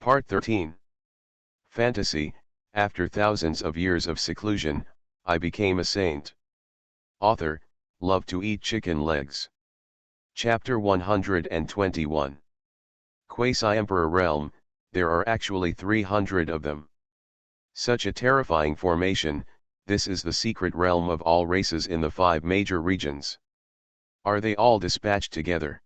Part 13. Fantasy. After thousands of years of seclusion, I became a saint. Author, love to eat chicken legs. Chapter 121. Quasi-Emperor Realm, there are actually 300 of them. Such a terrifying formation, this is the secret realm of all races in the 5 major regions. Are they all dispatched together?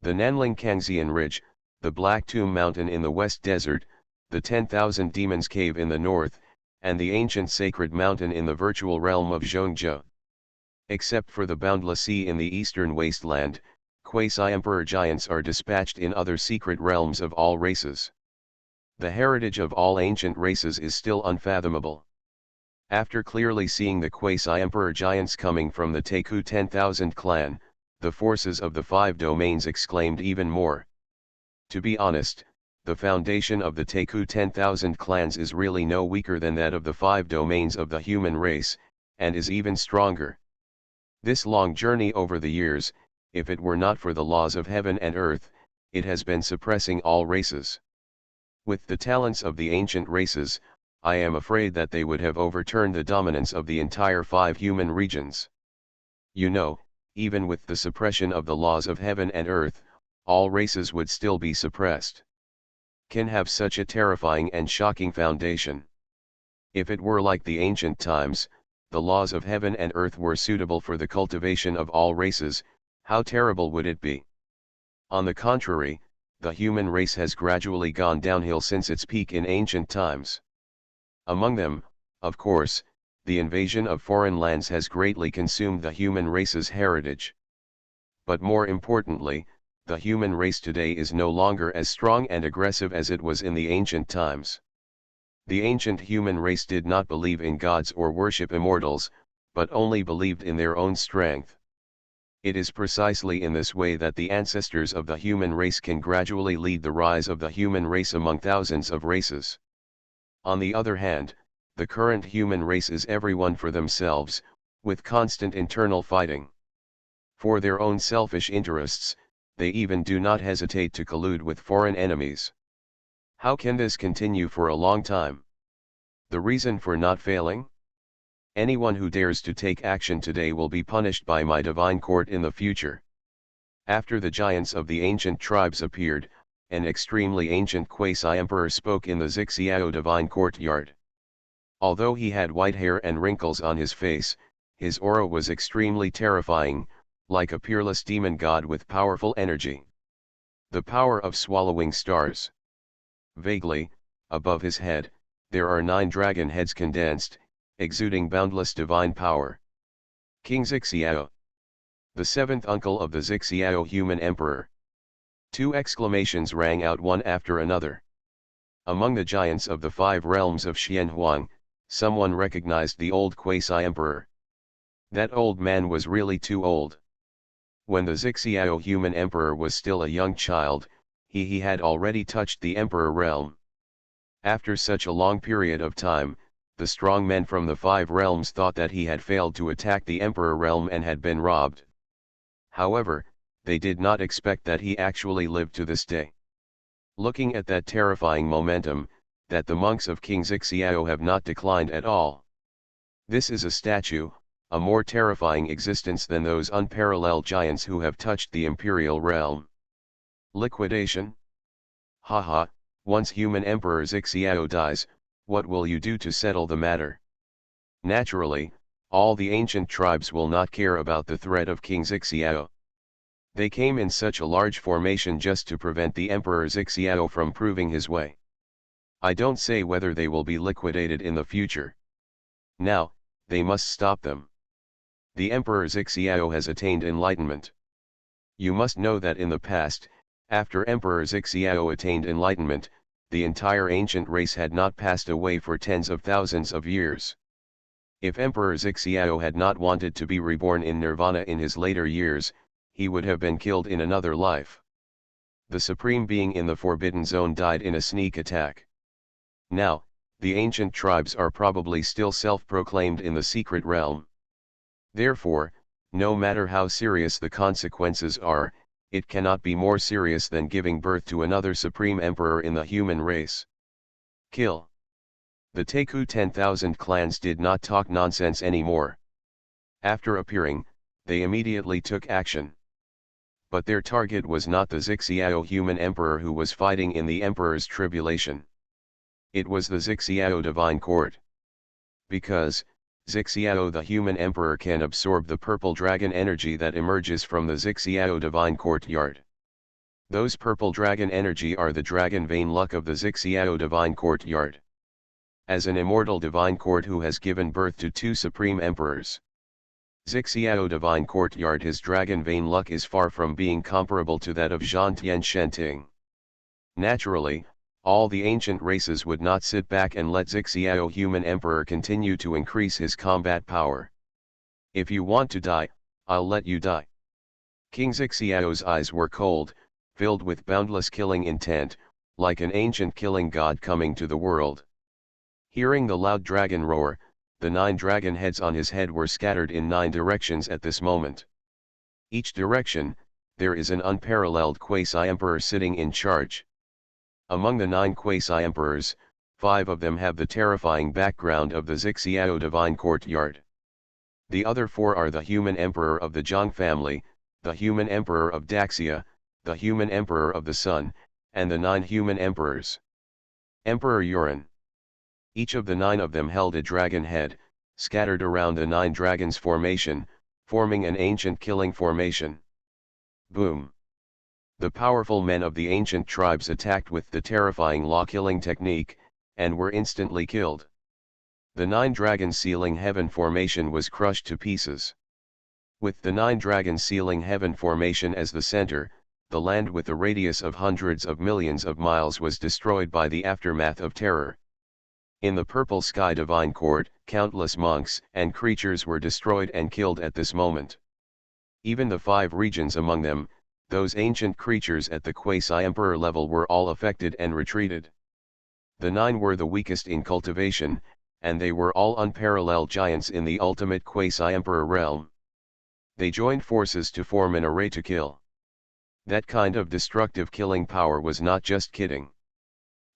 The Nanling Kangxian Ridge, the Black Tomb Mountain in the West Desert, the 10,000 Demons Cave in the north, and the ancient sacred mountain in the virtual realm of Zhongzhou. Except for the boundless sea in the eastern wasteland, quasi-emperor giants are dispatched in other secret realms of all races. The heritage of all ancient races is still unfathomable. After clearly seeing the quasi-emperor giants coming from the Teku 10,000 clan, the forces of the 5 domains exclaimed even more. To be honest, the foundation of the Teku 10,000 clans is really no weaker than that of the 5 domains of the human race, and is even stronger. This long journey over the years, if it were not for the laws of heaven and earth, it has been suppressing all races. With the talents of the ancient races, I am afraid that they would have overturned the dominance of the entire 5 human regions. You know, even with the suppression of the laws of heaven and earth, all races would still be suppressed. Can have such a terrifying and shocking foundation. If it were like the ancient times, the laws of heaven and earth were suitable for the cultivation of all races, how terrible would it be? On the contrary, the human race has gradually gone downhill since its peak in ancient times. Among them, of course, the invasion of foreign lands has greatly consumed the human race's heritage. But more importantly, the human race today is no longer as strong and aggressive as it was in the ancient times. The ancient human race did not believe in gods or worship immortals, but only believed in their own strength. It is precisely in this way that the ancestors of the human race can gradually lead the rise of the human race among thousands of races. On the other hand, the current human race is everyone for themselves, with constant internal fighting. For their own selfish interests, they even do not hesitate to collude with foreign enemies. How can this continue for a long time? The reason for not failing? Anyone who dares to take action today will be punished by my divine court in the future. After the giants of the ancient tribes appeared, an extremely ancient quasi-emperor spoke in the Zixiao divine courtyard. Although he had white hair and wrinkles on his face, his aura was extremely terrifying, like a peerless demon god with powerful energy. The power of swallowing stars. Vaguely, above his head, there are 9 dragon heads condensed, exuding boundless divine power. King Zixiao. The 7th uncle of the Zixiao human emperor. 2 exclamations rang out one after another. Among the giants of the 5 realms of Xianhuang, someone recognized the old quasi-emperor. That old man was really too old. When the Zixiao human emperor was still a young child, he had already touched the emperor realm. After such a long period of time, the strong men from the 5 realms thought that he had failed to attack the emperor realm and had been robbed. However, they did not expect that he actually lived to this day. Looking at that terrifying momentum, that the monks of King Zixiao have not declined at all. This is a statue, a more terrifying existence than those unparalleled giants who have touched the imperial realm. Liquidation? Haha, once human emperor Zixiao dies, what will you do to settle the matter? Naturally, all the ancient tribes will not care about the threat of King Zixiao. They came in such a large formation just to prevent the emperor Zixiao from proving his way. I don't say whether they will be liquidated in the future. Now, they must stop them. The emperor Zixiao has attained enlightenment. You must know that in the past, after Emperor Zixiao attained enlightenment, the entire ancient race had not passed away for tens of thousands of years. If Emperor Zixiao had not wanted to be reborn in nirvana in his later years, he would have been killed in another life. The supreme being in the forbidden zone died in a sneak attack. Now, the ancient tribes are probably still self-proclaimed in the secret realm. Therefore, no matter how serious the consequences are, it cannot be more serious than giving birth to another supreme emperor in the human race. Kill. The Taku 10,000 clans did not talk nonsense anymore. After appearing, they immediately took action. But their target was not the Xixiao human emperor who was fighting in the emperor's tribulation. It was the Xixiao divine court. Because, Xixiao the human emperor can absorb the purple dragon energy that emerges from the Xixiao divine courtyard. Those purple dragon energy are the dragon vein luck of the Xixiao divine courtyard. As an immortal divine court who has given birth to two supreme emperors, Xixiao divine courtyard, his dragon vein luck is far from being comparable to that of Zhantian Shenting. Naturally, all the ancient races would not sit back and let Xixiao human emperor continue to increase his combat power. If you want to die, I'll let you die. King Xixiao's eyes were cold, filled with boundless killing intent, like an ancient killing god coming to the world. Hearing the loud dragon roar, the 9 dragon heads on his head were scattered in 9 directions at this moment. Each direction, there is an unparalleled quasi-emperor sitting in charge. Among the 9 quasi-emperors, 5 of them have the terrifying background of the Xixiao divine courtyard. The other 4 are the human emperor of the Zhang family, the human emperor of Daxia, the human emperor of the Sun, and the 9 human emperors. Emperor Yuran. Each of the 9 of them held a dragon head, scattered around the 9 dragons formation, forming an ancient killing formation. Boom! The powerful men of the ancient tribes attacked with the terrifying law-killing technique, and were instantly killed. The 9 dragons sealing heaven formation was crushed to pieces. With the 9 dragons sealing heaven formation as the center, the land with a radius of hundreds of millions of miles was destroyed by the aftermath of terror. In the purple sky divine court, countless monks and creatures were destroyed and killed at this moment. Even the 5 regions among them, those ancient creatures at the quasi-emperor level, were all affected and retreated. The 9 were the weakest in cultivation, and they were all unparalleled giants in the ultimate quasi-emperor realm. They joined forces to form an array to kill. That kind of destructive killing power was not just kidding.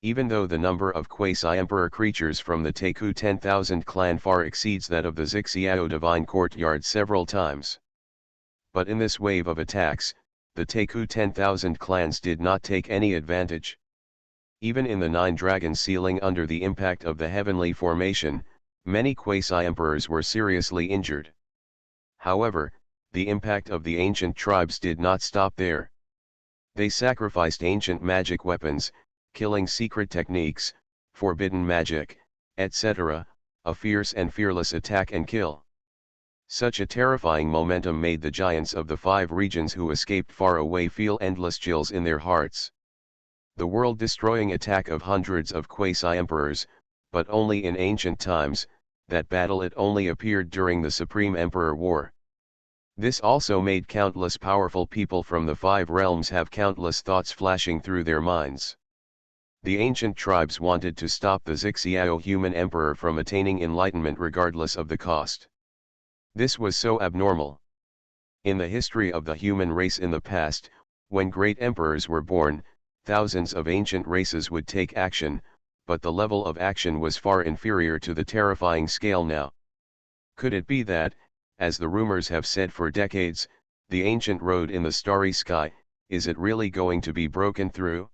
Even though the number of quasi-emperor creatures from the Taku 10,000 clan far exceeds that of the Xixiao divine courtyard several times. But in this wave of attacks, the Taku 10,000 clans did not take any advantage. Even in the 9 dragons sealing under the impact of the heavenly formation, many quasi-emperors were seriously injured. However, the impact of the ancient tribes did not stop there. They sacrificed ancient magic weapons, killing secret techniques, forbidden magic, etc., a fierce and fearless attack and kill. Such a terrifying momentum made the giants of the 5 regions who escaped far away feel endless chills in their hearts. The world-destroying attack of hundreds of quasi-emperors, but only in ancient times, that battle it only appeared during the Supreme Emperor War. This also made countless powerful people from the 5 realms have countless thoughts flashing through their minds. The ancient tribes wanted to stop the Xixiao human emperor from attaining enlightenment regardless of the cost. This was so abnormal. In the history of the human race in the past, when great emperors were born, thousands of ancient races would take action, but the level of action was far inferior to the terrifying scale now. Could it be that, as the rumors have said for decades, the ancient road in the starry sky, is it really going to be broken through?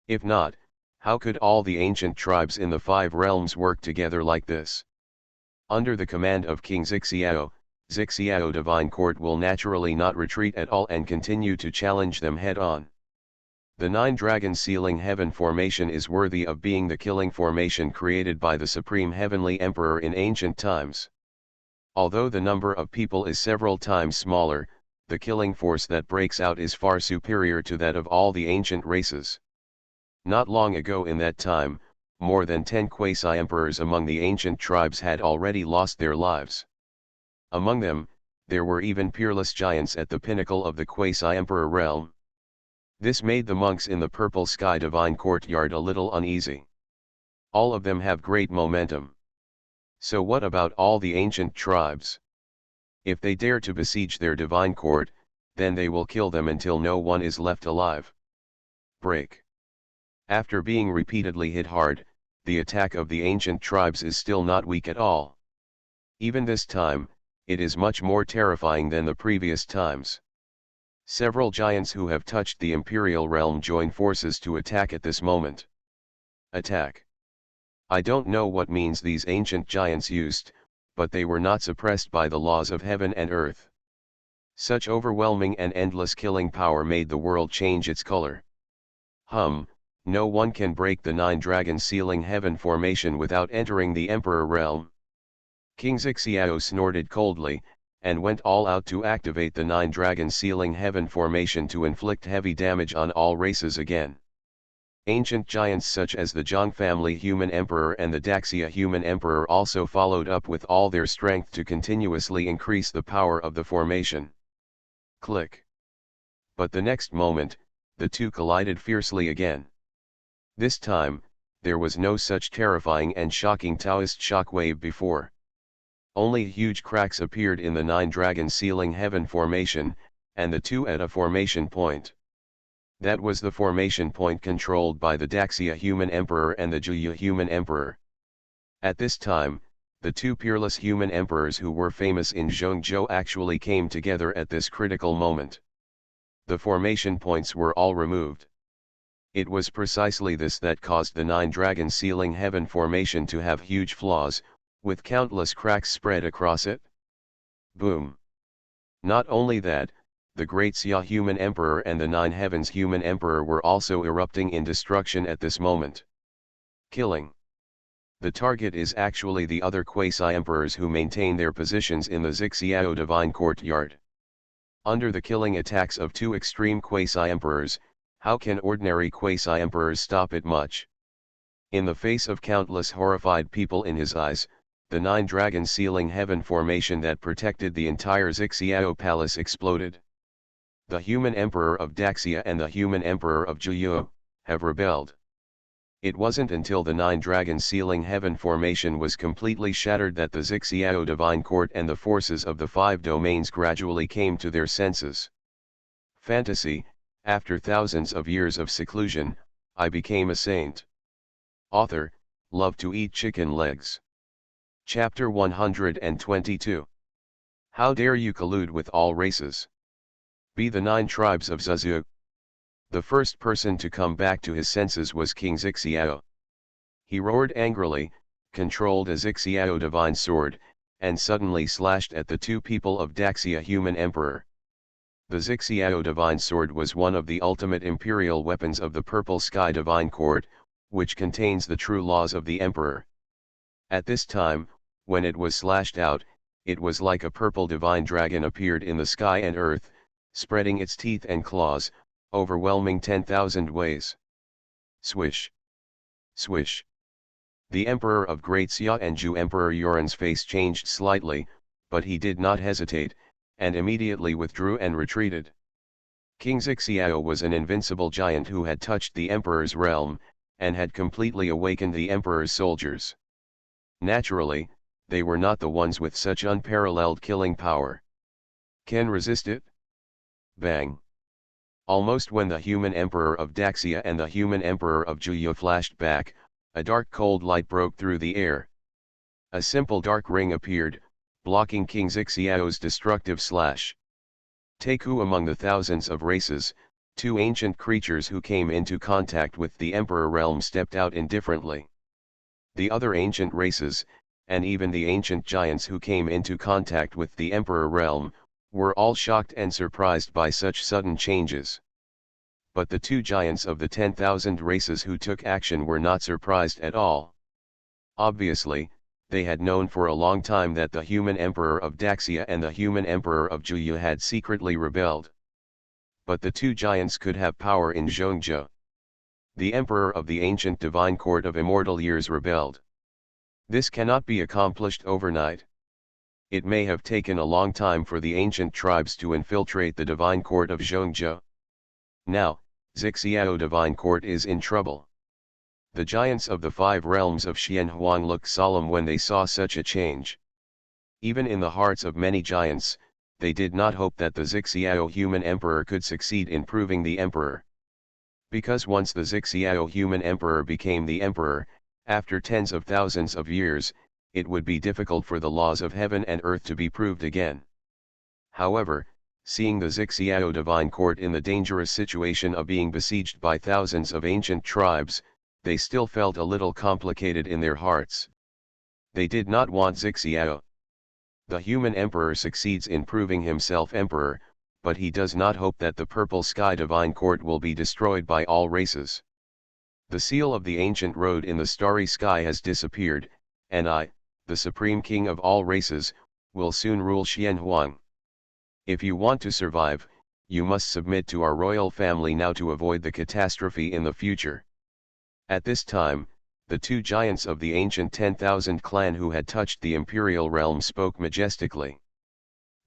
If not, how could all the ancient tribes in the 5 realms work together like this? Under the command of King Xixiao, Xixiao Divine Court will naturally not retreat at all and continue to challenge them head-on. The 9 dragon sealing heaven formation is worthy of being the killing formation created by the Supreme Heavenly Emperor in ancient times. Although the number of people is several times smaller, the killing force that breaks out is far superior to that of all the ancient races. Not long ago in that time, more than 10 quasi-emperors among the ancient tribes had already lost their lives. Among them, there were even peerless giants at the pinnacle of the quasi-emperor realm. This made the monks in the purple sky divine courtyard a little uneasy. All of them have great momentum. So what about all the ancient tribes? If they dare to besiege their divine court, then they will kill them until no one is left alive. Break. After being repeatedly hit hard, the attack of the ancient tribes is still not weak at all. Even this time, it is much more terrifying than the previous times. Several giants who have touched the imperial realm join forces to attack at this moment. Attack. I don't know what means these ancient giants used, but they were not suppressed by the laws of heaven and earth. Such overwhelming and endless killing power made the world change its color. No one can break the 9 dragon sealing heaven formation without entering the emperor realm. King Xiao snorted coldly, and went all out to activate the 9 dragon sealing heaven formation to inflict heavy damage on all races again. Ancient giants such as the Zhang family human emperor and the Daxia human emperor also followed up with all their strength to continuously increase the power of the formation. Click. But the next moment, the two collided fiercely again. This time, there was no such terrifying and shocking Taoist shockwave before. Only huge cracks appeared in the 9 dragon sealing heaven formation, and the two at a formation point. That was the formation point controlled by the Daxia human emperor and the Juya human emperor. At this time, the two peerless human emperors who were famous in Zhongzhou actually came together at this critical moment. The formation points were all removed. It was precisely this that caused the 9 dragon sealing heaven formation to have huge flaws, with countless cracks spread across it. Boom. Not only that, the great Xia human emperor and the 9 heavens human emperor were also erupting in destruction at this moment. Killing. The target is actually the other quasi-emperors who maintain their positions in the Xiao divine courtyard. Under the killing attacks of two extreme quasi-emperors, how can ordinary quasi-emperors stop it much? In the face of countless horrified people in his eyes, the 9 dragon sealing heaven formation that protected the entire Xiao palace exploded. The human emperor of Daxia and the human emperor of Juyu have rebelled. It wasn't until the 9 dragon sealing heaven formation was completely shattered that the Xiao divine court and the forces of the 5 domains gradually came to their senses. Fantasy. After thousands of years of seclusion, I became a saint. Author, love to eat chicken legs. Chapter 122. How dare you collude with all races? Be the 9 tribes of Zuzhu. The first person to come back to his senses was King Xiao. He roared angrily, controlled a Xiao divine sword, and suddenly slashed at the two people of Daxia human emperor. The Xiao divine sword was one of the ultimate imperial weapons of the Purple Sky divine court, which contains the true laws of the emperor. At this time, when it was slashed out, it was like a purple divine dragon appeared in the sky and earth, spreading its teeth and claws, overwhelming 10,000 ways. Swish. Swish. The emperor of Great Xia and Zhu Emperor Yuren's face changed slightly, but he did not hesitate, and immediately withdrew and retreated. King Xiao was an invincible giant who had touched the emperor's realm, and had completely awakened the emperor's soldiers. Naturally, they were not the ones with such unparalleled killing power. Can resist it? Bang. Almost when the human emperor of Daxia and the human emperor of Juyu flashed back, a dark cold light broke through the air. A simple dark ring appeared, blocking King Xiao's destructive slash. Take who among the thousands of races, 2 ancient creatures who came into contact with the emperor realm stepped out indifferently. The other ancient races, and even the ancient giants who came into contact with the emperor realm, were all shocked and surprised by such sudden changes. But the 2 giants of the 10,000 races who took action were not surprised at all. Obviously, they had known for a long time that the human emperor of Daxia and the human emperor of Juyu had secretly rebelled. But the 2 giants could have power in Zhongzhou. The emperor of the ancient divine court of immortal years rebelled. This cannot be accomplished overnight. It may have taken a long time for the ancient tribes to infiltrate the divine court of Zhongzhou. Now, Xiao divine court is in trouble. The giants of the 5 realms of Xianhuang looked solemn when they saw such a change. Even in the hearts of many giants, they did not hope that the Xiao human emperor could succeed in proving the emperor. Because once the Xiao human emperor became the emperor, after tens of thousands of years, it would be difficult for the laws of heaven and earth to be proved again. However, seeing the Xiao divine court in the dangerous situation of being besieged by thousands of ancient tribes, they still felt a little complicated in their hearts. They did not want Xiao. The human emperor succeeds in proving himself emperor, but he does not hope that the purple sky divine court will be destroyed by all races. The seal of the ancient road in the starry sky has disappeared, and I, the supreme king of all races, will soon rule Xianhuang. If you want to survive, you must submit to our royal family now to avoid the catastrophe in the future. At this time, the two giants of the ancient 10,000 clan who had touched the imperial realm spoke majestically.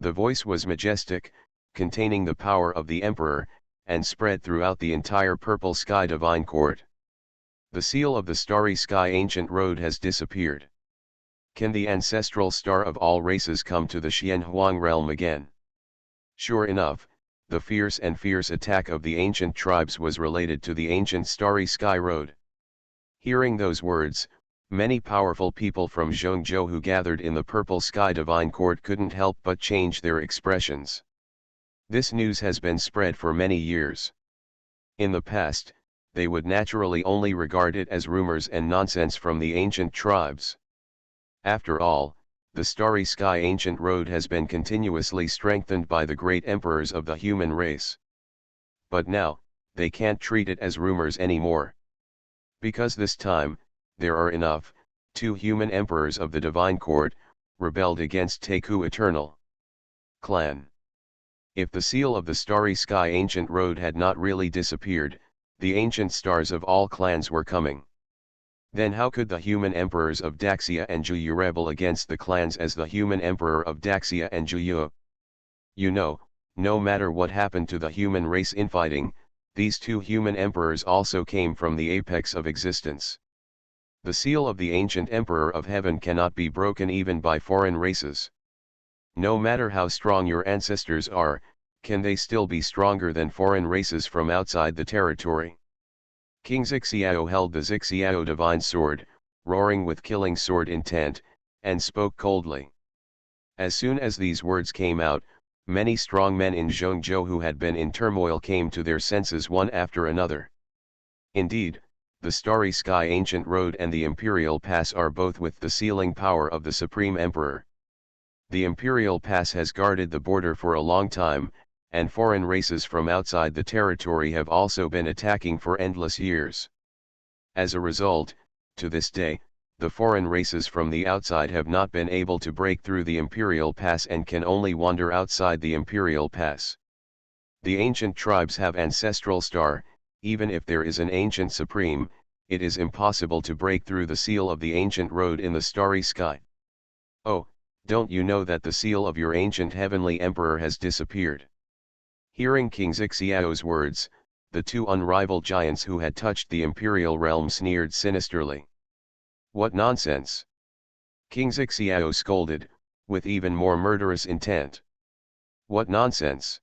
The voice was majestic, containing the power of the emperor, and spread throughout the entire purple sky divine court. The seal of the starry sky ancient road has disappeared. Can the ancestral star of all races come to the Xianhuang realm again? Sure enough, the fierce attack of the ancient tribes was related to the ancient starry sky road. Hearing those words, many powerful people from Zhongzhou who gathered in the purple sky divine court couldn't help but change their expressions. This news has been spread for many years. In the past, they would naturally only regard it as rumors and nonsense from the ancient tribes. After all, the starry sky ancient road has been continuously strengthened by the great emperors of the human race. But now, they can't treat it as rumors anymore. Because this time, there are enough, two human emperors of the divine court, rebelled against Teku Eternal Clan. If the seal of the starry sky ancient road had not really disappeared, the ancient stars of all clans were coming. Then how could the human emperors of Daxia and Juyu rebel against the clans as the human emperor of Daxia and Juyu? You know, no matter what happened to the human race infighting, these two human emperors also came from the apex of existence. The seal of the ancient emperor of heaven cannot be broken even by foreign races. No matter how strong your ancestors are, can they still be stronger than foreign races from outside the territory? King Xiao held the Xiao divine sword, roaring with killing sword intent, and spoke coldly. As soon as these words came out, many strong men in Zhongzhou who had been in turmoil came to their senses one after another. Indeed, the starry sky ancient road and the imperial pass are both with the sealing power of the supreme emperor. The imperial pass has guarded the border for a long time, and foreign races from outside the territory have also been attacking for endless years. As a result, to this day, the foreign races from the outside have not been able to break through the imperial pass and can only wander outside the imperial pass. The ancient tribes have ancestral star, even if there is an ancient supreme, it is impossible to break through the seal of the ancient road in the starry sky. Oh, don't you know that the seal of your ancient heavenly emperor has disappeared? Hearing King Xiao's words, the two unrivaled giants who had touched the imperial realm sneered sinisterly. What nonsense! King Xiao scolded, with even more murderous intent. What nonsense!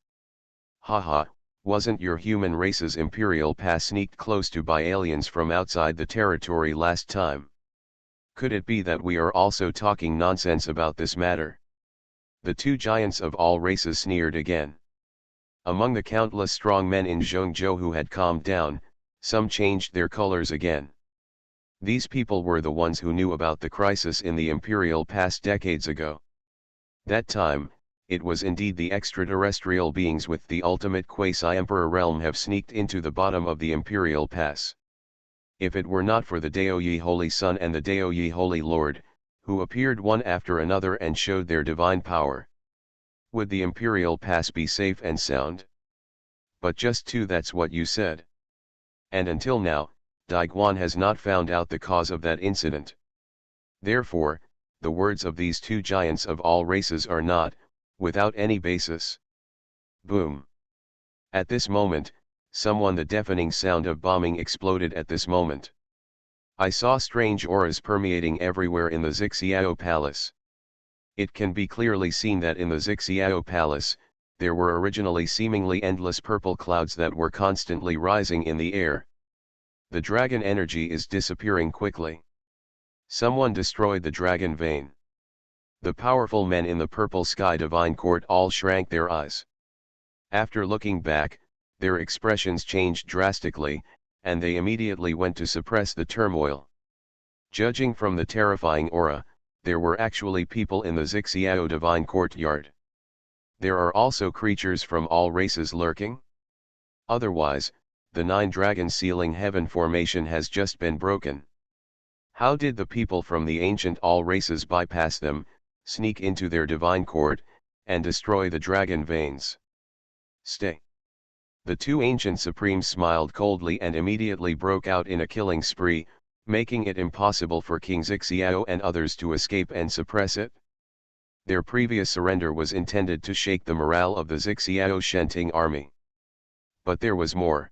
Haha, wasn't your human race's imperial pass sneaked close to by aliens from outside the territory last time? Could it be that we are also talking nonsense about this matter? The two giants of all races sneered again. Among the countless strong men in Zhongzhou who had calmed down, some changed their colors again. These people were the ones who knew about the crisis in the imperial pass decades ago. That time, it was indeed the extraterrestrial beings with the ultimate quasi-emperor realm have sneaked into the bottom of the imperial pass. If it were not for the Daoyi Holy Son and the Daoyi Holy Lord, who appeared one after another and showed their divine power, would the imperial pass be safe and sound? But just two, that's what you said. And until now, Daiguan has not found out the cause of that incident. Therefore, the words of these two giants of all races are not, without any basis. Boom. At this moment, the deafening sound of bombing exploded at this moment. I saw strange auras permeating everywhere in the Xiao Palace. It can be clearly seen that in the Xixiao Palace, there were originally seemingly endless purple clouds that were constantly rising in the air. The dragon energy is disappearing quickly. Someone destroyed the dragon vein. The powerful men in the purple sky divine court all shrank their eyes. After looking back, their expressions changed drastically, and they immediately went to suppress the turmoil. Judging from the terrifying aura, there were actually people in the Xixiao divine courtyard. There are also creatures from all races lurking. Otherwise, the 9-dragon sealing heaven formation has just been broken. How did the people from the ancient all races bypass them, sneak into their divine court, and destroy the dragon veins? Stay. The two ancient supremes smiled coldly and immediately broke out in a killing spree, making it impossible for King Xixiao and others to escape and suppress it. Their previous surrender was intended to shake the morale of the Xixiao Shenting army. But there was more.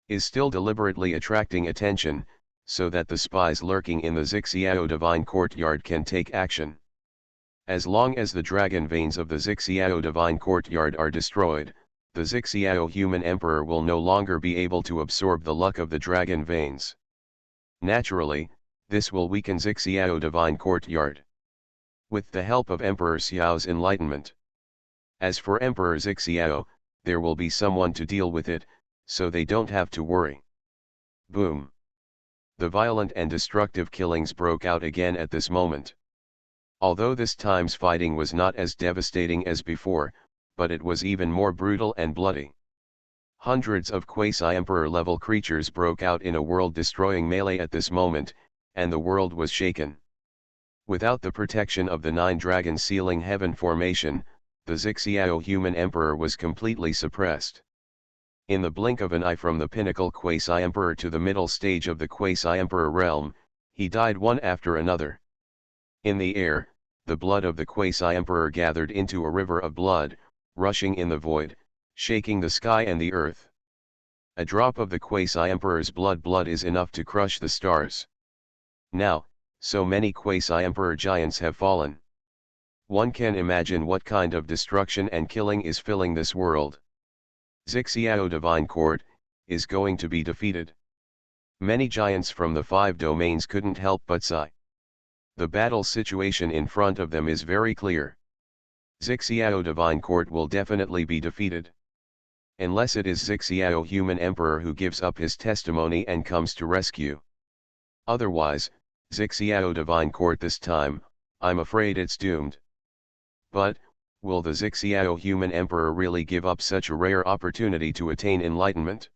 Is still deliberately attracting attention, so that the spies lurking in the Xixiao divine courtyard can take action. As long as the dragon veins of the Xixiao divine courtyard are destroyed, the Xixiao human emperor will no longer be able to absorb the luck of the dragon veins. Naturally, this will weaken Xixiao divine courtyard. With the help of Emperor Xiao's enlightenment. As for Emperor Xixiao, there will be someone to deal with it, so they don't have to worry. Boom. The violent and destructive killings broke out again at this moment. Although this time's fighting was not as devastating as before, but it was even more brutal and bloody. Hundreds of quasi-emperor level creatures broke out in a world-destroying melee at this moment, and the world was shaken. Without the protection of the 9-dragon sealing heaven formation, the Xixiao human emperor was completely suppressed. In the blink of an eye from the pinnacle quasi-emperor to the middle stage of the quasi-emperor realm, he died one after another. In the air, the blood of the quasi-emperor gathered into a river of blood, rushing in the void, shaking the sky and the earth. A drop of the quasi-emperor's blood is enough to crush the stars. Now, so many quasi-emperor giants have fallen. One can imagine what kind of destruction and killing is filling this world. Xixiao Divine Court is going to be defeated. Many giants from the 5 domains couldn't help but sigh. The battle situation in front of them is very clear. Xixiao Divine Court will definitely be defeated. Unless it is Xixiao Human Emperor who gives up his testimony and comes to rescue. Otherwise, Xixiao Divine Court this time, I'm afraid it's doomed. But, will the Xixiao Human Emperor really give up such a rare opportunity to attain enlightenment?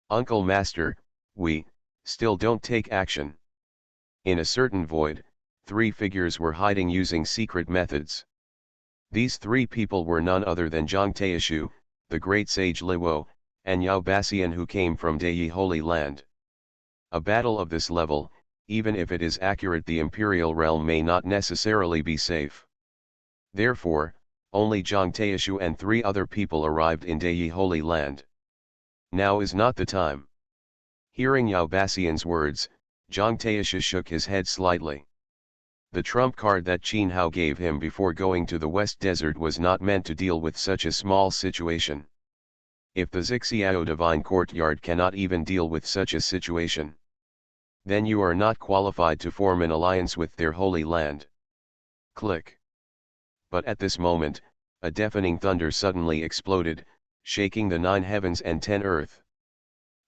Uncle Master, we still don't take action. In a certain void, 3 figures were hiding using secret methods. These 3 people were none other than Zhang Taishu, the great sage Liwo, and Yao Baxian who came from Dei Holy Land. A battle of this level, even if it is accurate, the imperial realm may not necessarily be safe. Therefore, only Zhang Taishu and 3 other people arrived in Dei Holy Land. Now is not the time. Hearing Yao Baxian's words, Zhang Taishu shook his head slightly. The trump card that Qin Hao gave him before going to the West Desert was not meant to deal with such a small situation. If the Xixiao Divine Courtyard cannot even deal with such a situation, then you are not qualified to form an alliance with their holy land. Click. But at this moment, a deafening thunder suddenly exploded, shaking the 9 heavens and 10 earth.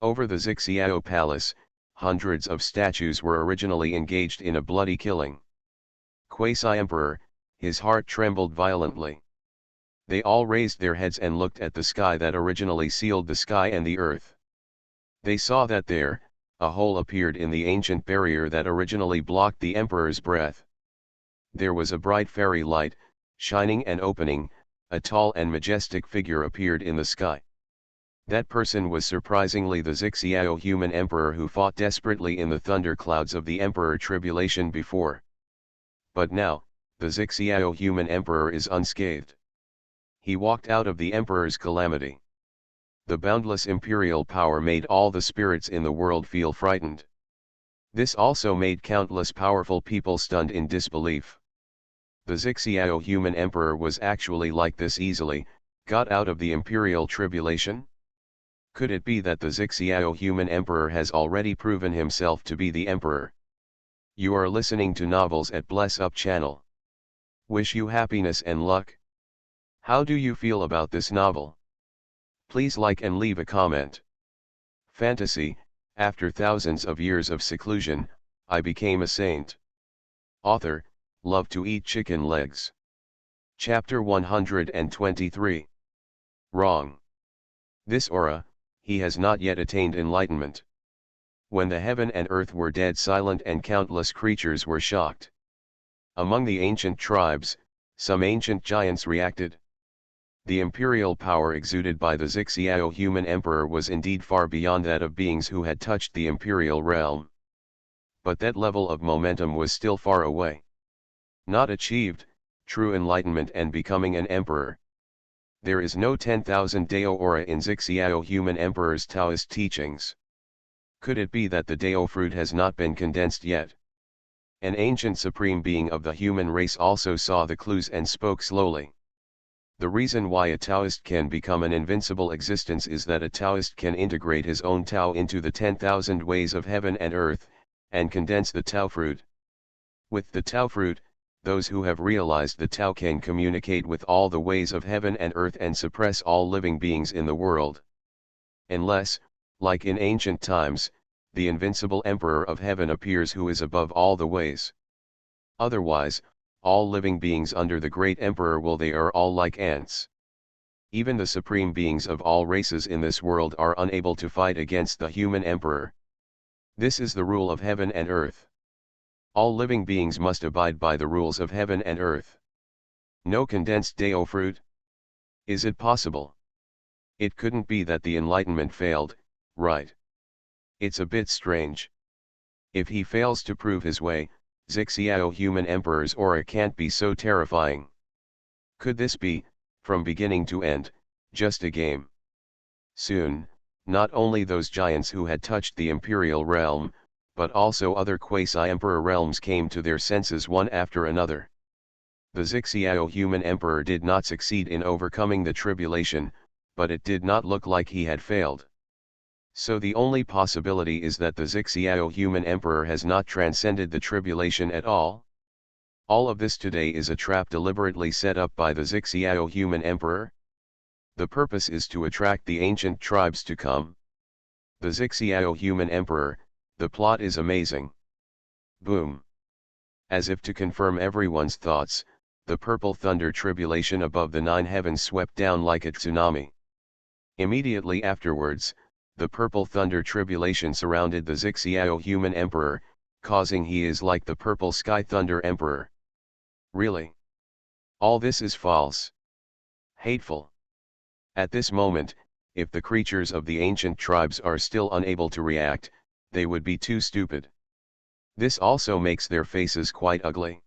Over the Xixiao Palace, hundreds of statues were originally engaged in a bloody killing. Quasi-Emperor, his heart trembled violently. They all raised their heads and looked at the sky that originally sealed the sky and the earth. They saw that there, a hole appeared in the ancient barrier that originally blocked the Emperor's breath. There was a bright fairy light, shining and opening, a tall and majestic figure appeared in the sky. That person was surprisingly the Xixiao human emperor who fought desperately in the thunderclouds of the Emperor Tribulation before. But now, the Xixiao human emperor is unscathed. He walked out of the Emperor's calamity. The boundless imperial power made all the spirits in the world feel frightened. This also made countless powerful people stunned in disbelief. The Xixiao human emperor was actually like this easily, got out of the imperial tribulation? Could it be that the Xixiao human emperor has already proven himself to be the emperor? You are listening to Novels at Bless Up channel. Wish you happiness and luck. How do you feel about this novel? Please like and leave a comment. Fantasy, after thousands of years of seclusion, I became a saint. Author, love to eat chicken legs. Chapter 123. Wrong. This aura, he has not yet attained enlightenment. When the heaven and earth were dead silent and countless creatures were shocked. Among the ancient tribes, some ancient giants reacted. The imperial power exuded by the Xixiao human emperor was indeed far beyond that of beings who had touched the imperial realm. But that level of momentum was still far away. Not achieved, true enlightenment and becoming an emperor. There is no 10,000 Dao aura in Xixiao human emperor's Taoist teachings. Could it be that the Dao fruit has not been condensed yet? An ancient supreme being of the human race also saw the clues and spoke slowly. The reason why a Taoist can become an invincible existence is that a Taoist can integrate his own Tao into the 10,000 ways of heaven and earth, and condense the Tao fruit. With the Tao fruit, those who have realized the Tao can communicate with all the ways of heaven and earth and suppress all living beings in the world. Unless, like in ancient times, the invincible emperor of heaven appears who is above all the ways. Otherwise, all living beings under the great emperor they are all like ants. Even the supreme beings of all races in this world are unable to fight against the human emperor. This is the rule of heaven and earth. All living beings must abide by the rules of heaven and earth. No condensed Dao fruit? Is it possible? It couldn't be that the enlightenment failed, right? It's a bit strange. If he fails to prove his way, Xixiao human emperor's aura can't be so terrifying. Could this be, from beginning to end, just a game? Soon, not only those giants who had touched the imperial realm, but also other quasi-emperor realms came to their senses one after another. The Xixiao human emperor did not succeed in overcoming the tribulation, but it did not look like he had failed. So the only possibility is that the Xixiao human emperor has not transcended the tribulation at all. All of this today is a trap deliberately set up by the Xixiao human emperor. The purpose is to attract the ancient tribes to come. The Xixiao human emperor, the plot is amazing. Boom. As if to confirm everyone's thoughts, the purple thunder tribulation above the 9 heavens swept down like a tsunami. Immediately afterwards, the purple thunder tribulation surrounded the Xixiao human emperor, causing he is like the purple sky thunder emperor. Really? All this is false. Hateful. At this moment, if the creatures of the ancient tribes are still unable to react, they would be too stupid. This also makes their faces quite ugly.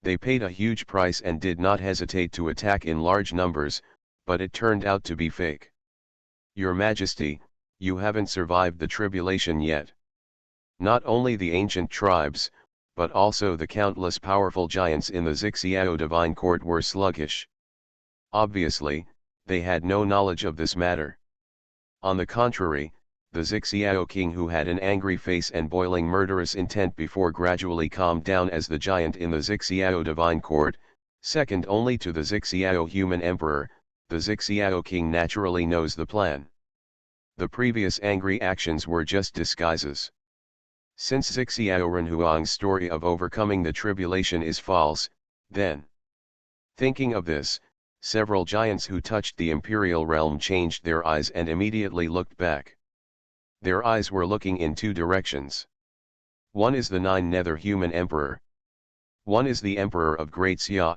They paid a huge price and did not hesitate to attack in large numbers, but it turned out to be fake. Your Majesty, you haven't survived the tribulation yet. Not only the ancient tribes, but also the countless powerful giants in the Xixiao divine court were sluggish. Obviously, they had no knowledge of this matter. On the contrary, the Xixiao king, who had an angry face and boiling murderous intent before, gradually calmed down as the giant in the Xixiao divine court, second only to the Xixiao human emperor. The Xixiao king naturally knows the plan. The previous angry actions were just disguises. Since Xixiao Renhuang's story of overcoming the tribulation is false, then, thinking of this, several giants who touched the imperial realm changed their eyes and immediately looked back. Their eyes were looking in 2 directions. One is the 9 nether human emperor. One is the emperor of Great Xia.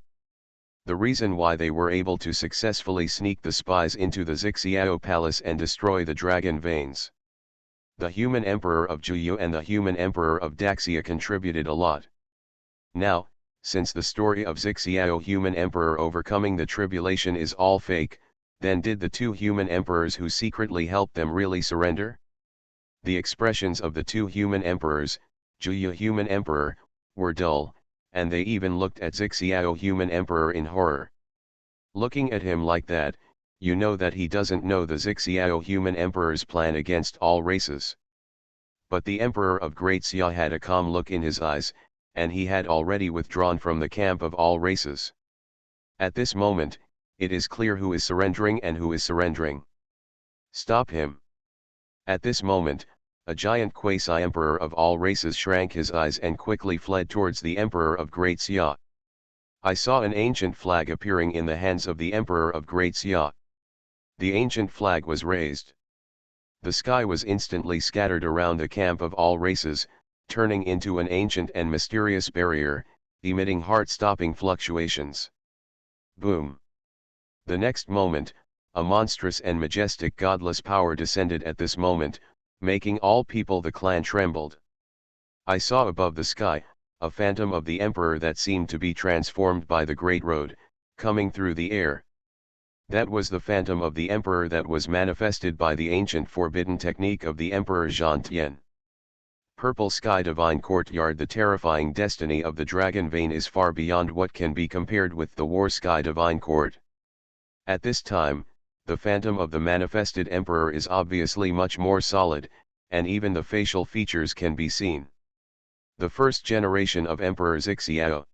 The reason why they were able to successfully sneak the spies into the Xixiao palace and destroy the dragon veins. The human emperor of Juyu and the human emperor of Daxia contributed a lot. Now, since the story of Xixiao human emperor overcoming the tribulation is all fake, then did the 2 human emperors who secretly helped them really surrender? The expressions of the 2 human emperors, Juyu human emperor, were dull, and they even looked at Zixiao human emperor in horror. Looking at him like that, you know that he doesn't know the Zixiao human emperor's plan against all races. But the emperor of Great Xia had a calm look in his eyes, and he had already withdrawn from the camp of all races. At this moment, it is clear who is surrendering and who is surrendering. Stop him. At this moment, a giant quasi-emperor of all races shrank his eyes and quickly fled towards the emperor of Great Xia. I saw an ancient flag appearing in the hands of the emperor of Great Xia. The ancient flag was raised. The sky was instantly scattered around the camp of all races, turning into an ancient and mysterious barrier, emitting heart-stopping fluctuations. Boom! The next moment, a monstrous and majestic godless power descended at this moment, making all people the clan trembled. I saw above the sky, a phantom of the emperor that seemed to be transformed by the great road, coming through the air. That was the phantom of the emperor that was manifested by the ancient forbidden technique of the emperor Zhan Tian. Purple Sky Divine Courtyard. The terrifying destiny of the Dragon Vein is far beyond what can be compared with the War Sky Divine Court. At this time, the phantom of the manifested emperor is obviously much more solid, and even the facial features can be seen. The first generation of Emperor Zixiao.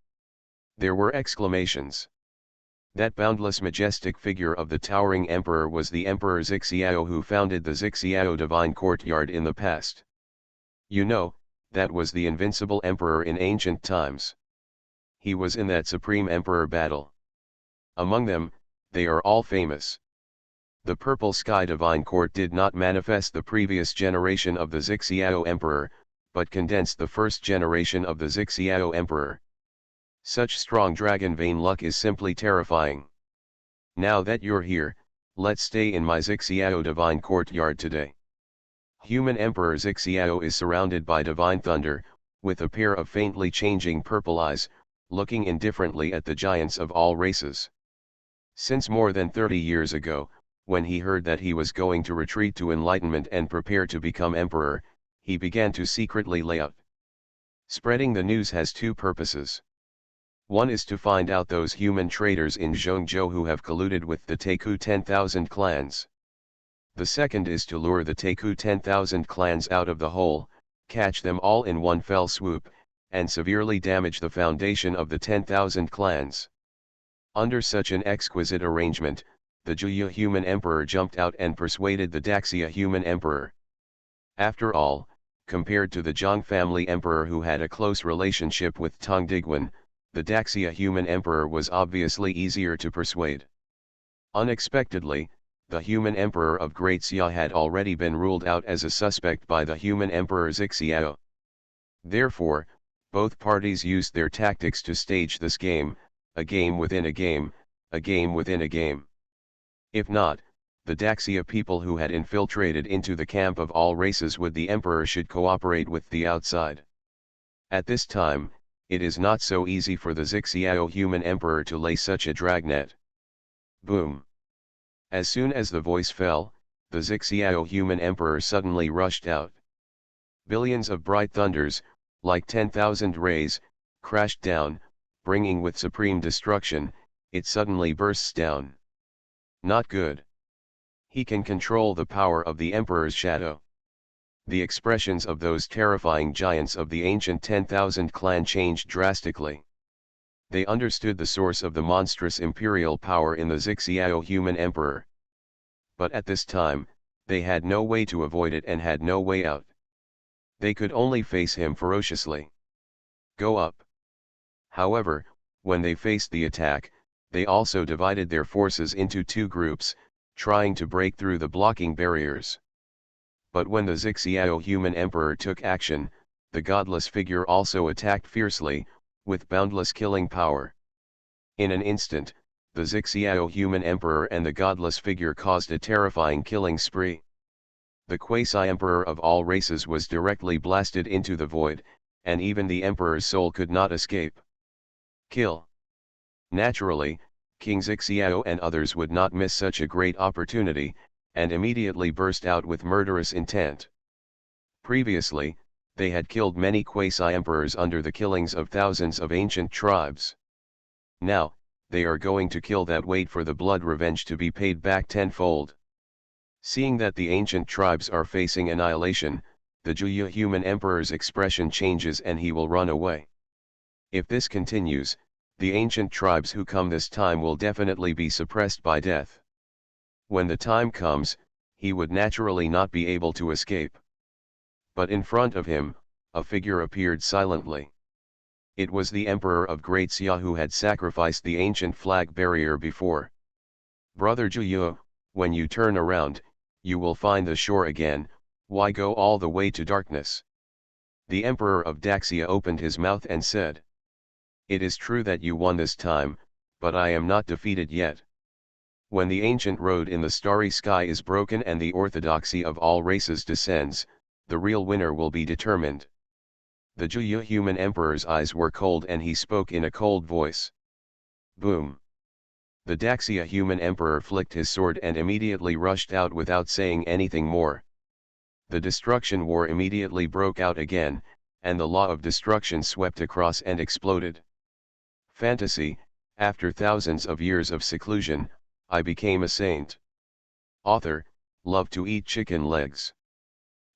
There were exclamations. That boundless majestic figure of the towering emperor was the Emperor Zixiao who founded the Zixiao Divine Courtyard in the past. You know, that was the invincible emperor in ancient times. He was in that supreme emperor battle. Among them, they are all famous. The Purple Sky Divine Court did not manifest the previous generation of the Zixiao Emperor, but condensed the first generation of the Zixiao Emperor. Such strong dragon vein luck is simply terrifying. Now that you're here, let's stay in my Zixiao Divine Courtyard today. Human Emperor Zixiao is surrounded by divine thunder, with a pair of faintly changing purple eyes, looking indifferently at the giants of all races. Since more than 30 years ago, when he heard that he was going to retreat to enlightenment and prepare to become emperor, he began to secretly lay out. Spreading the news has two purposes. One is to find out those human traitors in Zhongzhou who have colluded with the Taiku 10,000 clans. The second is to lure the Taiku 10,000 clans out of the hole, catch them all in one fell swoop, and severely damage the foundation of the 10,000 clans. Under such an exquisite arrangement, the Juya human emperor jumped out and persuaded the Daxia human emperor. After all, compared to the Zhang family emperor who had a close relationship with Tang Diguan, the Daxia human emperor was obviously easier to persuade. Unexpectedly, the human emperor of Great Xia had already been ruled out as a suspect by the human emperor Zixiao. Therefore, both parties used their tactics to stage this game, a game within a game, a game within a game. If not, the Daxia people who had infiltrated into the camp of all races would the emperor should cooperate with the outside. At this time, it is not so easy for the Zixiao human emperor to lay such a dragnet. Boom! As soon as the voice fell, the Zixiao human emperor suddenly rushed out. Billions of bright thunders, like 10,000 rays, crashed down, bringing with supreme destruction. It suddenly bursts down. Not good. He can control the power of the emperor's shadow. The expressions of those terrifying giants of the ancient 10,000 clan changed drastically. They understood the source of the monstrous imperial power in the Zixiao human emperor. But at this time, they had no way to avoid it and had no way out. They could only face him ferociously. Go up. However, when they faced the attack, they also divided their forces into two groups, trying to break through the blocking barriers. But when the Zixiao human emperor took action, the godless figure also attacked fiercely, with boundless killing power. In an instant, the Zixiao human emperor and the godless figure caused a terrifying killing spree. The quasi-emperor of all races was directly blasted into the void, and even the emperor's soul could not escape. Kill. Naturally, King Zixiao and others would not miss such a great opportunity, and immediately burst out with murderous intent. Previously, They had killed many quasi-emperors under the killings of thousands of ancient tribes. Now, they are going to kill that wait for the blood revenge to be paid back tenfold. Seeing that the ancient tribes are facing annihilation, the Juya human emperor's expression changes and he will run away. If this continues, the ancient tribes who come this time will definitely be suppressed by death. When the time comes, he would naturally not be able to escape. But in front of him, a figure appeared silently. It was the Emperor of Great Xia who had sacrificed the ancient flag barrier before. Brother Juya, when you turn around, you will find the shore again. Why go all the way to darkness? The Emperor of Daxia opened his mouth and said, "It is true that you won this time, but I am not defeated yet. When the ancient road in the starry sky is broken and the orthodoxy of all races descends, the real winner will be determined." The Juya human emperor's eyes were cold and he spoke in a cold voice. Boom! The Daxia human emperor flicked his sword and immediately rushed out without saying anything more. The destruction war immediately broke out again, and the law of destruction swept across and exploded. Fantasy, after thousands of years of seclusion, I became a saint. Author, love to eat chicken legs.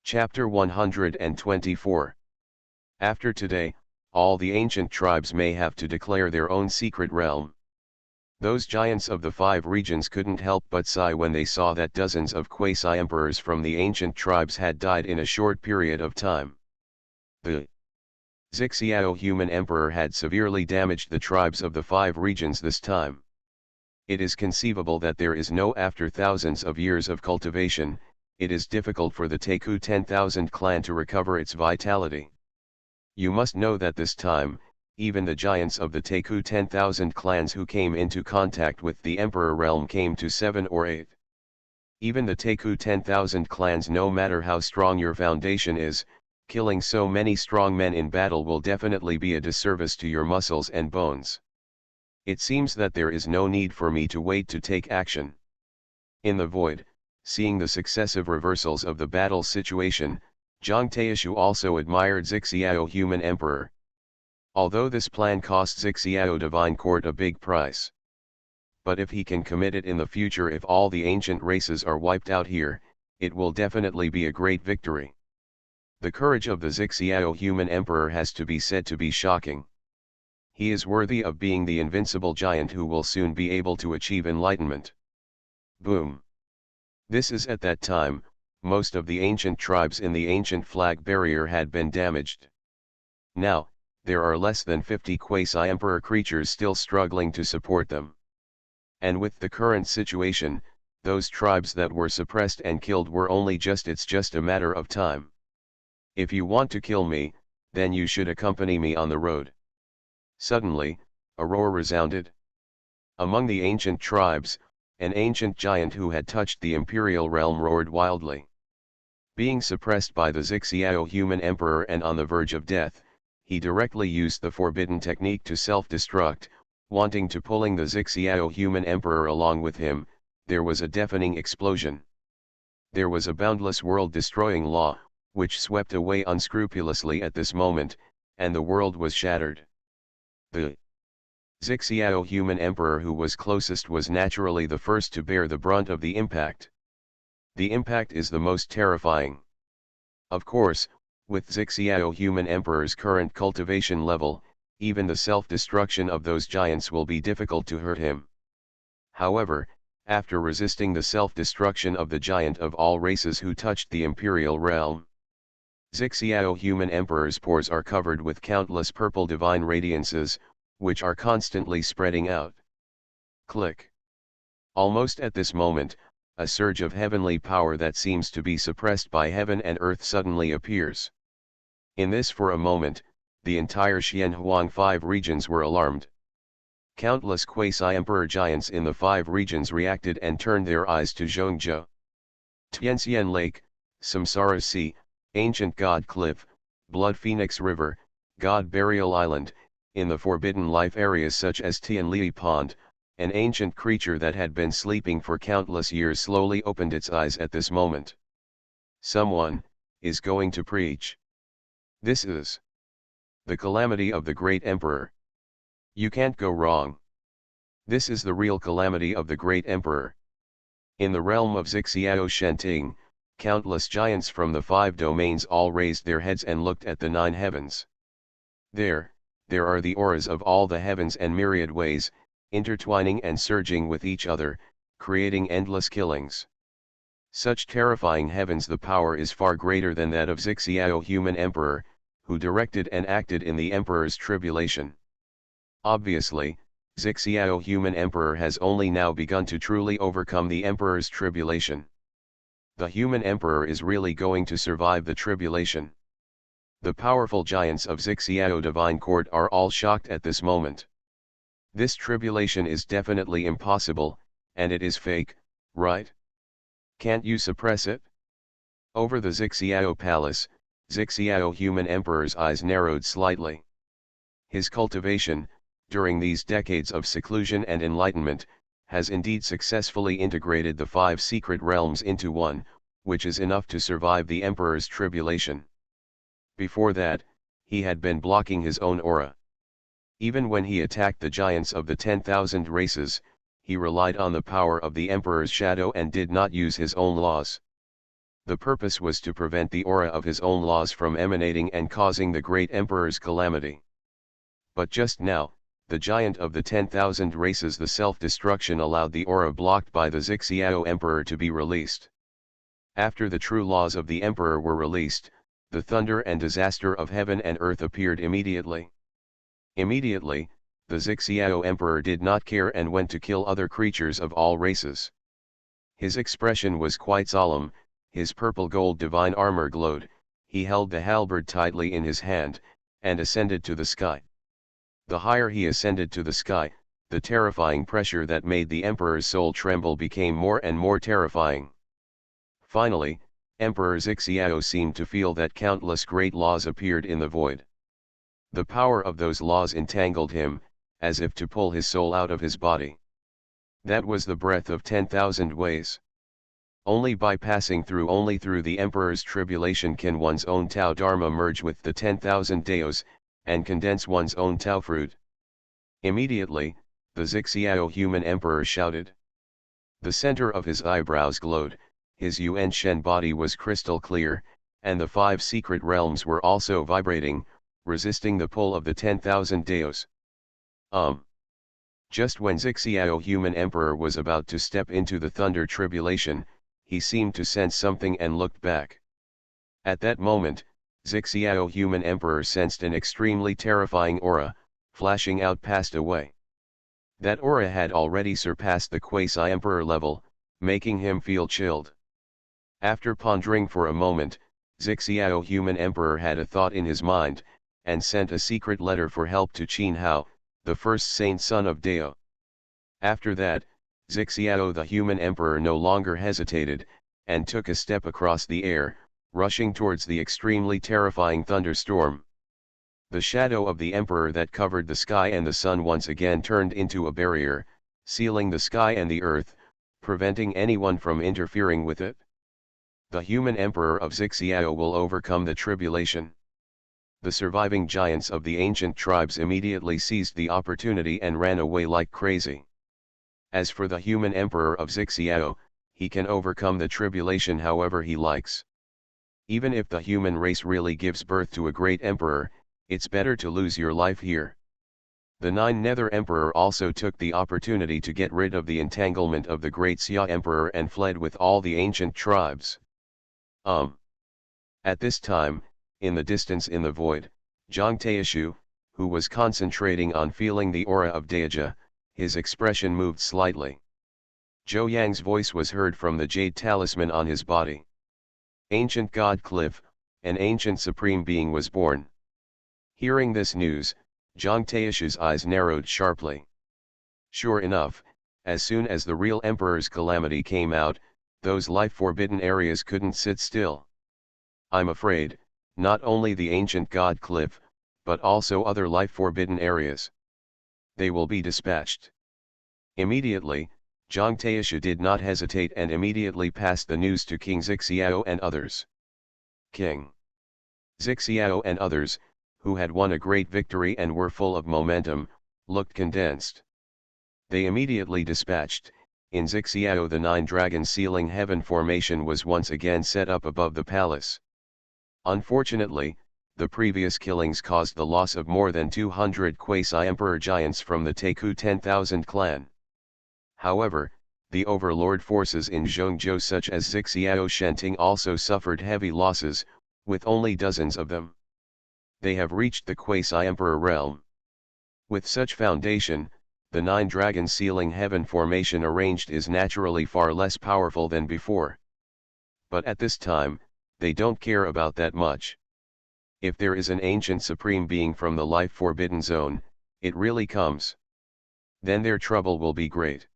Chapter 124. After today, all the ancient tribes may have to declare their own secret realm. Those giants of the 5 regions couldn't help but sigh when they saw that dozens of quasi-emperors from the ancient tribes had died in a short period of time. The Xixiao human emperor had severely damaged the tribes of the 5 regions this time. It is conceivable that there is no after thousands of years of cultivation, it is difficult for the Teku 10,000 clan to recover its vitality. You must know that this time, even the giants of the Teku 10,000 clans who came into contact with the Emperor realm came to 7 or 8. Even the Teku 10,000 clans, no matter how strong your foundation is, killing so many strong men in battle will definitely be a disservice to your muscles and bones. It seems that there is no need for me to wait to take action. In the void, seeing the successive reversals of the battle situation, Zhang Taishu also admired Xixiao human emperor. Although this plan cost Xixiao divine court a big price. But if he can commit it in the future, if all the ancient races are wiped out here, it will definitely be a great victory. The courage of the Xixiao human emperor has to be said to be shocking. He is worthy of being the invincible giant who will soon be able to achieve enlightenment. Boom! This is at that time, most of the ancient tribes in the ancient flag barrier had been damaged. Now, there are less than 50 quasi-emperor creatures still struggling to support them. And with the current situation, those tribes that were suppressed and killed were only it's just a matter of time. If you want to kill me, then you should accompany me on the road. Suddenly, a roar resounded. Among the ancient tribes, an ancient giant who had touched the imperial realm roared wildly. Being suppressed by the Xixiao human emperor and on the verge of death, he directly used the forbidden technique to self-destruct, wanting to pulling the Xixiao human emperor along with him. There was a deafening explosion. There was a boundless world-destroying law, which swept away unscrupulously at this moment, and the world was shattered. The Xixiao human emperor who was closest was naturally the first to bear the brunt of the impact. The impact is the most terrifying. Of course, with Xixiao human emperor's current cultivation level, even the self-destruction of those giants will be difficult to hurt him. However, after resisting the self-destruction of the giant of all races who touched the imperial realm, Xixiao human emperor's pores are covered with countless purple divine radiances, which are constantly spreading out. Click. Almost at this moment, a surge of heavenly power that seems to be suppressed by heaven and earth suddenly appears. In this for a moment, the entire Xianhuang 5 regions were alarmed. Countless quasi-emperor giants in the 5 regions reacted and turned their eyes to Zhongzhou. Tianxian Lake, Samsara Sea, Ancient God Cliff, Blood Phoenix River, God Burial Island, in the forbidden life areas such as Tianli Pond, an ancient creature that had been sleeping for countless years slowly opened its eyes at this moment. Someone is going to preach. This is the calamity of the great emperor. You can't go wrong. This is the real calamity of the great emperor. In the realm of Zixiao Shenting, countless giants from the 5 domains all raised their heads and looked at the 9 heavens. There are the auras of all the heavens and myriad ways, intertwining and surging with each other, creating endless killings. Such terrifying heavens, the power is far greater than that of Zixiao human emperor, who directed and acted in the emperor's tribulation. Obviously, Zixiao human emperor has only now begun to truly overcome the emperor's tribulation. The human emperor is really going to survive the tribulation. The powerful giants of Zixiao divine court are all shocked at this moment. This tribulation is definitely impossible, and it is fake, right? Can't you suppress it? Over the Zixiao palace, Zixiao human emperor's eyes narrowed slightly. His cultivation, during these decades of seclusion and enlightenment, has indeed successfully integrated the 5 secret realms into one, which is enough to survive the emperor's tribulation. Before that, he had been blocking his own aura. Even when he attacked the giants of the 10,000 races, he relied on the power of the emperor's shadow and did not use his own laws. The purpose was to prevent the aura of his own laws from emanating and causing the great emperor's calamity. But just now, the giant of the 10,000 races, the self-destruction, allowed the aura blocked by the Zixiao emperor to be released. After the true laws of the emperor were released, the thunder and disaster of heaven and earth appeared immediately. Immediately, the Zixiao emperor did not care and went to kill other creatures of all races. His expression was quite solemn, his purple gold divine armor glowed, he held the halberd tightly in his hand, and ascended to the sky. The higher he ascended to the sky, the terrifying pressure that made the emperor's soul tremble became more and more terrifying. Finally, Emperor Zixiao seemed to feel that countless great laws appeared in the void. The power of those laws entangled him, as if to pull his soul out of his body. That was the breath of 10,000 ways. Only by passing only through the emperor's tribulation can one's own Tao Dharma merge with the 10,000 Daos, and condense one's own Tao fruit. Immediately, the Zixiao human emperor shouted. The center of his eyebrows glowed, his Yuan Shen body was crystal clear, and the 5 secret realms were also vibrating, resisting the pull of the 10,000 Daos. Just when Zixiao human emperor was about to step into the thunder tribulation, he seemed to sense something and looked back. At that moment, Zixiao human emperor sensed an extremely terrifying aura, flashing out past away. That aura had already surpassed the quasi-emperor level, making him feel chilled. After pondering for a moment, Zixiao human emperor had a thought in his mind, and sent a secret letter for help to Qin Hao, the first saint son of Dao. After that, Zixiao the human emperor no longer hesitated, and took a step across the air, rushing towards the extremely terrifying thunderstorm. The shadow of the emperor that covered the sky and the sun once again turned into a barrier, sealing the sky and the earth, preventing anyone from interfering with it. The human emperor of Zixiao will overcome the tribulation. The surviving giants of the ancient tribes immediately seized the opportunity and ran away like crazy. As for the human emperor of Zixiao, he can overcome the tribulation however he likes. Even if the human race really gives birth to a great emperor, it's better to lose your life here. The 9 Nether Emperor also took the opportunity to get rid of the entanglement of the great Xia Emperor and fled with all the ancient tribes. At this time, in the distance in the void, Zhang Taishu, who was concentrating on feeling the aura of Daija, his expression moved slightly. Zhou Yang's voice was heard from the jade talisman on his body. Ancient God Cliff, an ancient supreme being was born. Hearing this news, Zhang Taishu's eyes narrowed sharply. Sure enough, as soon as the real emperor's calamity came out, those life-forbidden areas couldn't sit still. I'm afraid, not only the ancient God Cliff, but also other life-forbidden areas. They will be dispatched. Immediately, Zhang Taishu did not hesitate and immediately passed the news to King Zixiao and others. King Zixiao and others, who had won a great victory and were full of momentum, looked condensed. They immediately dispatched. In Zixiao the 9 dragons sealing heaven formation was once again set up above the palace. Unfortunately, the previous killings caused the loss of more than 200 quasi-emperor giants from the Teiku 10,000 clan. However, the overlord forces in Zhongzhou such as Zixiao Shenting also suffered heavy losses, with only dozens of them. They have reached the quasi-emperor realm. With such foundation, the 9 dragons sealing heaven formation arranged is naturally far less powerful than before. But at this time, they don't care about that much. If there is an ancient supreme being from the life forbidden zone, it really comes. Then their trouble will be great.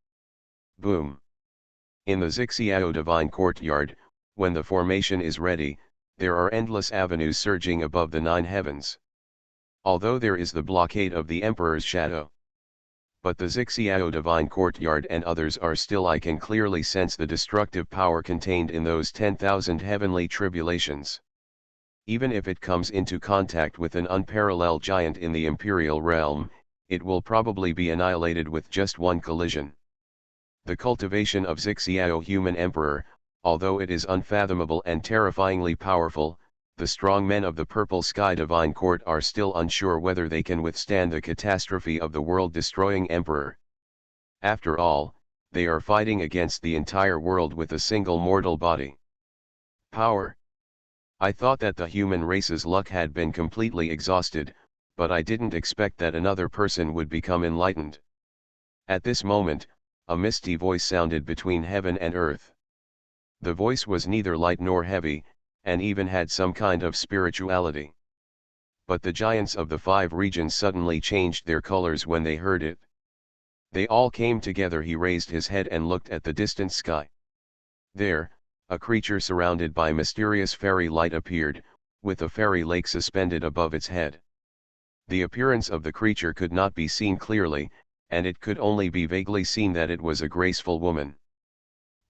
Boom. In the Zixiao divine courtyard, when the formation is ready, there are endless avenues surging above the 9 heavens. Although there is the blockade of the Emperor's shadow. But the Zixiao divine courtyard and others are still, I can clearly sense the destructive power contained in those 10,000 heavenly tribulations. Even if it comes into contact with an unparalleled giant in the imperial realm, it will probably be annihilated with just one collision. The cultivation of Zixiao human emperor, although it is unfathomable and terrifyingly powerful, the strong men of the Purple Sky Divine Court are still unsure whether they can withstand the catastrophe of the world-destroying emperor. After all, they are fighting against the entire world with a single mortal body. Power. I thought that the human race's luck had been completely exhausted, but I didn't expect that another person would become enlightened. At this moment, a misty voice sounded between heaven and earth. The voice was neither light nor heavy, and even had some kind of spirituality. But the giants of the 5 regions suddenly changed their colors when they heard it. They all came together. He raised his head and looked at the distant sky. There, a creature surrounded by mysterious fairy light appeared, with a fairy lake suspended above its head. The appearance of the creature could not be seen clearly, and it could only be vaguely seen that it was a graceful woman.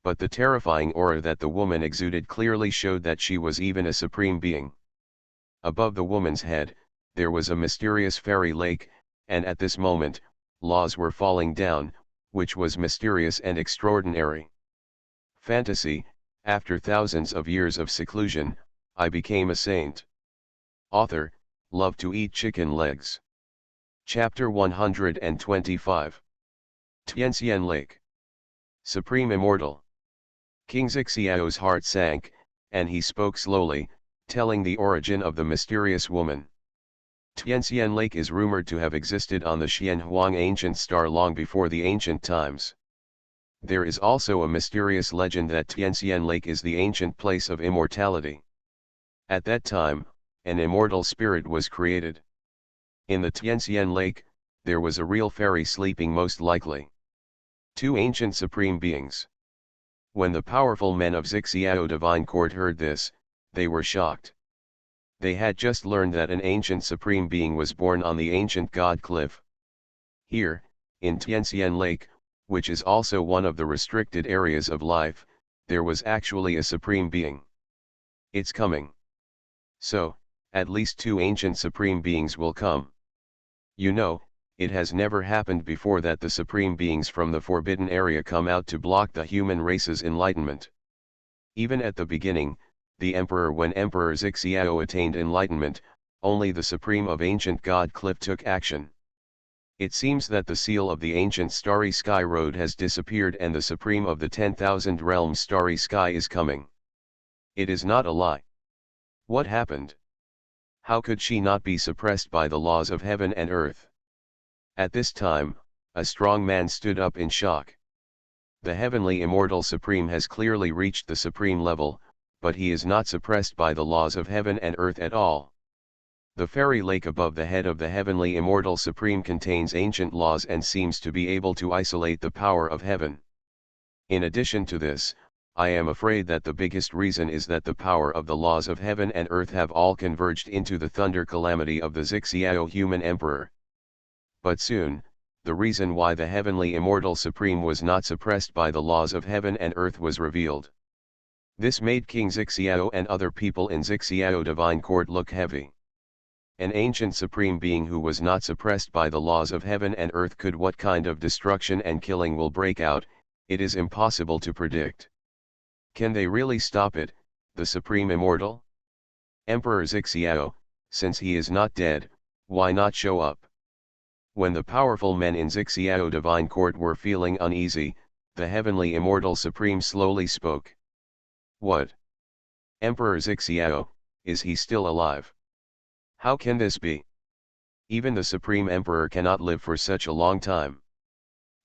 But the terrifying aura that the woman exuded clearly showed that she was even a supreme being. Above the woman's head, there was a mysterious fairy lake, and at this moment, laws were falling down, which was mysterious and extraordinary. Fantasy. After thousands of years of seclusion, I became a saint. Author, love to eat chicken legs. Chapter 125. Tianxian Lake. Supreme Immortal. King Zixiao's heart sank, and he spoke slowly, telling the origin of the mysterious woman. Tianxian Lake is rumored to have existed on the Xianhuang ancient star long before the ancient times. There is also a mysterious legend that Tianxian Lake is the ancient place of immortality. At that time, an immortal spirit was created. In the Tianxian Lake, there was a real fairy sleeping most likely. 2 ancient supreme beings. When the powerful men of Zixiao Divine Court heard this, they were shocked. They had just learned that an ancient supreme being was born on the ancient God Cliff. Here, in Tianxian Lake, which is also one of the restricted areas of life, there was actually a supreme being. It's coming. So, at least 2 ancient supreme beings will come. You know, it has never happened before that the supreme beings from the forbidden area come out to block the human race's enlightenment. Even at the beginning, when Emperor Zixiao attained enlightenment, only the supreme of ancient God Cliff took action. It seems that the seal of the ancient starry sky road has disappeared and the supreme of the 10,000 realms starry sky is coming. It is not a lie. What happened? How could she not be suppressed by the laws of heaven and earth? At this time, a strong man stood up in shock. The heavenly immortal supreme has clearly reached the supreme level, but he is not suppressed by the laws of heaven and earth at all. The fairy lake above the head of the heavenly immortal supreme contains ancient laws and seems to be able to isolate the power of heaven. In addition to this, I am afraid that the biggest reason is that the power of the laws of heaven and earth have all converged into the thunder calamity of the Zixiao human emperor. But soon, the reason why the heavenly immortal supreme was not suppressed by the laws of heaven and earth was revealed. This made King Xixiao and other people in Xixiao divine court look heavy. An ancient supreme being who was not suppressed by the laws of heaven and earth could what kind of destruction and killing will break out, it is impossible to predict. Can they really stop it, the supreme immortal? Emperor Xixiao, since he is not dead, why not show up? When the powerful men in Xixiao divine court were feeling uneasy, the heavenly immortal supreme slowly spoke. What? Emperor Xixiao, is he still alive? How can this be? Even the supreme emperor cannot live for such a long time.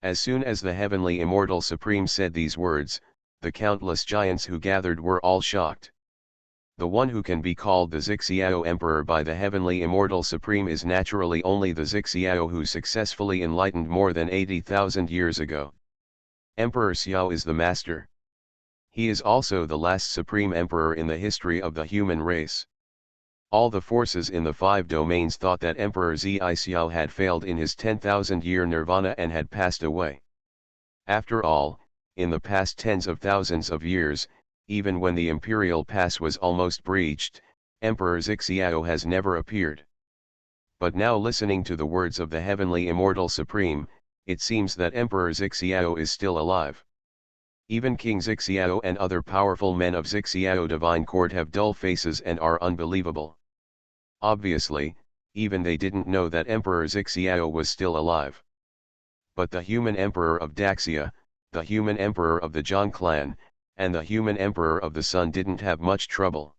As soon as the heavenly immortal supreme said these words, the countless giants who gathered were all shocked. The one who can be called the Xixiao emperor by the heavenly immortal supreme is naturally only the Xixiao who successfully enlightened more than 80,000 years ago. Emperor Xiao is the master. He is also the last supreme emperor in the history of the human race. All the forces in the 5 domains thought that Emperor Xiao had failed in his 10,000-year nirvana and had passed away. After all, in the past tens of thousands of years, even when the imperial pass was almost breached, Emperor Xiao has never appeared. But now, listening to the words of the heavenly immortal supreme, it seems that Emperor Xiao is still alive. Even King Xixiao and other powerful men of Xixiao divine court have dull faces and are unbelievable. Obviously, even they didn't know that Emperor Xixiao was still alive. But the human emperor of Daxia, the human emperor of the Zhang clan, and the human emperor of the Sun didn't have much trouble.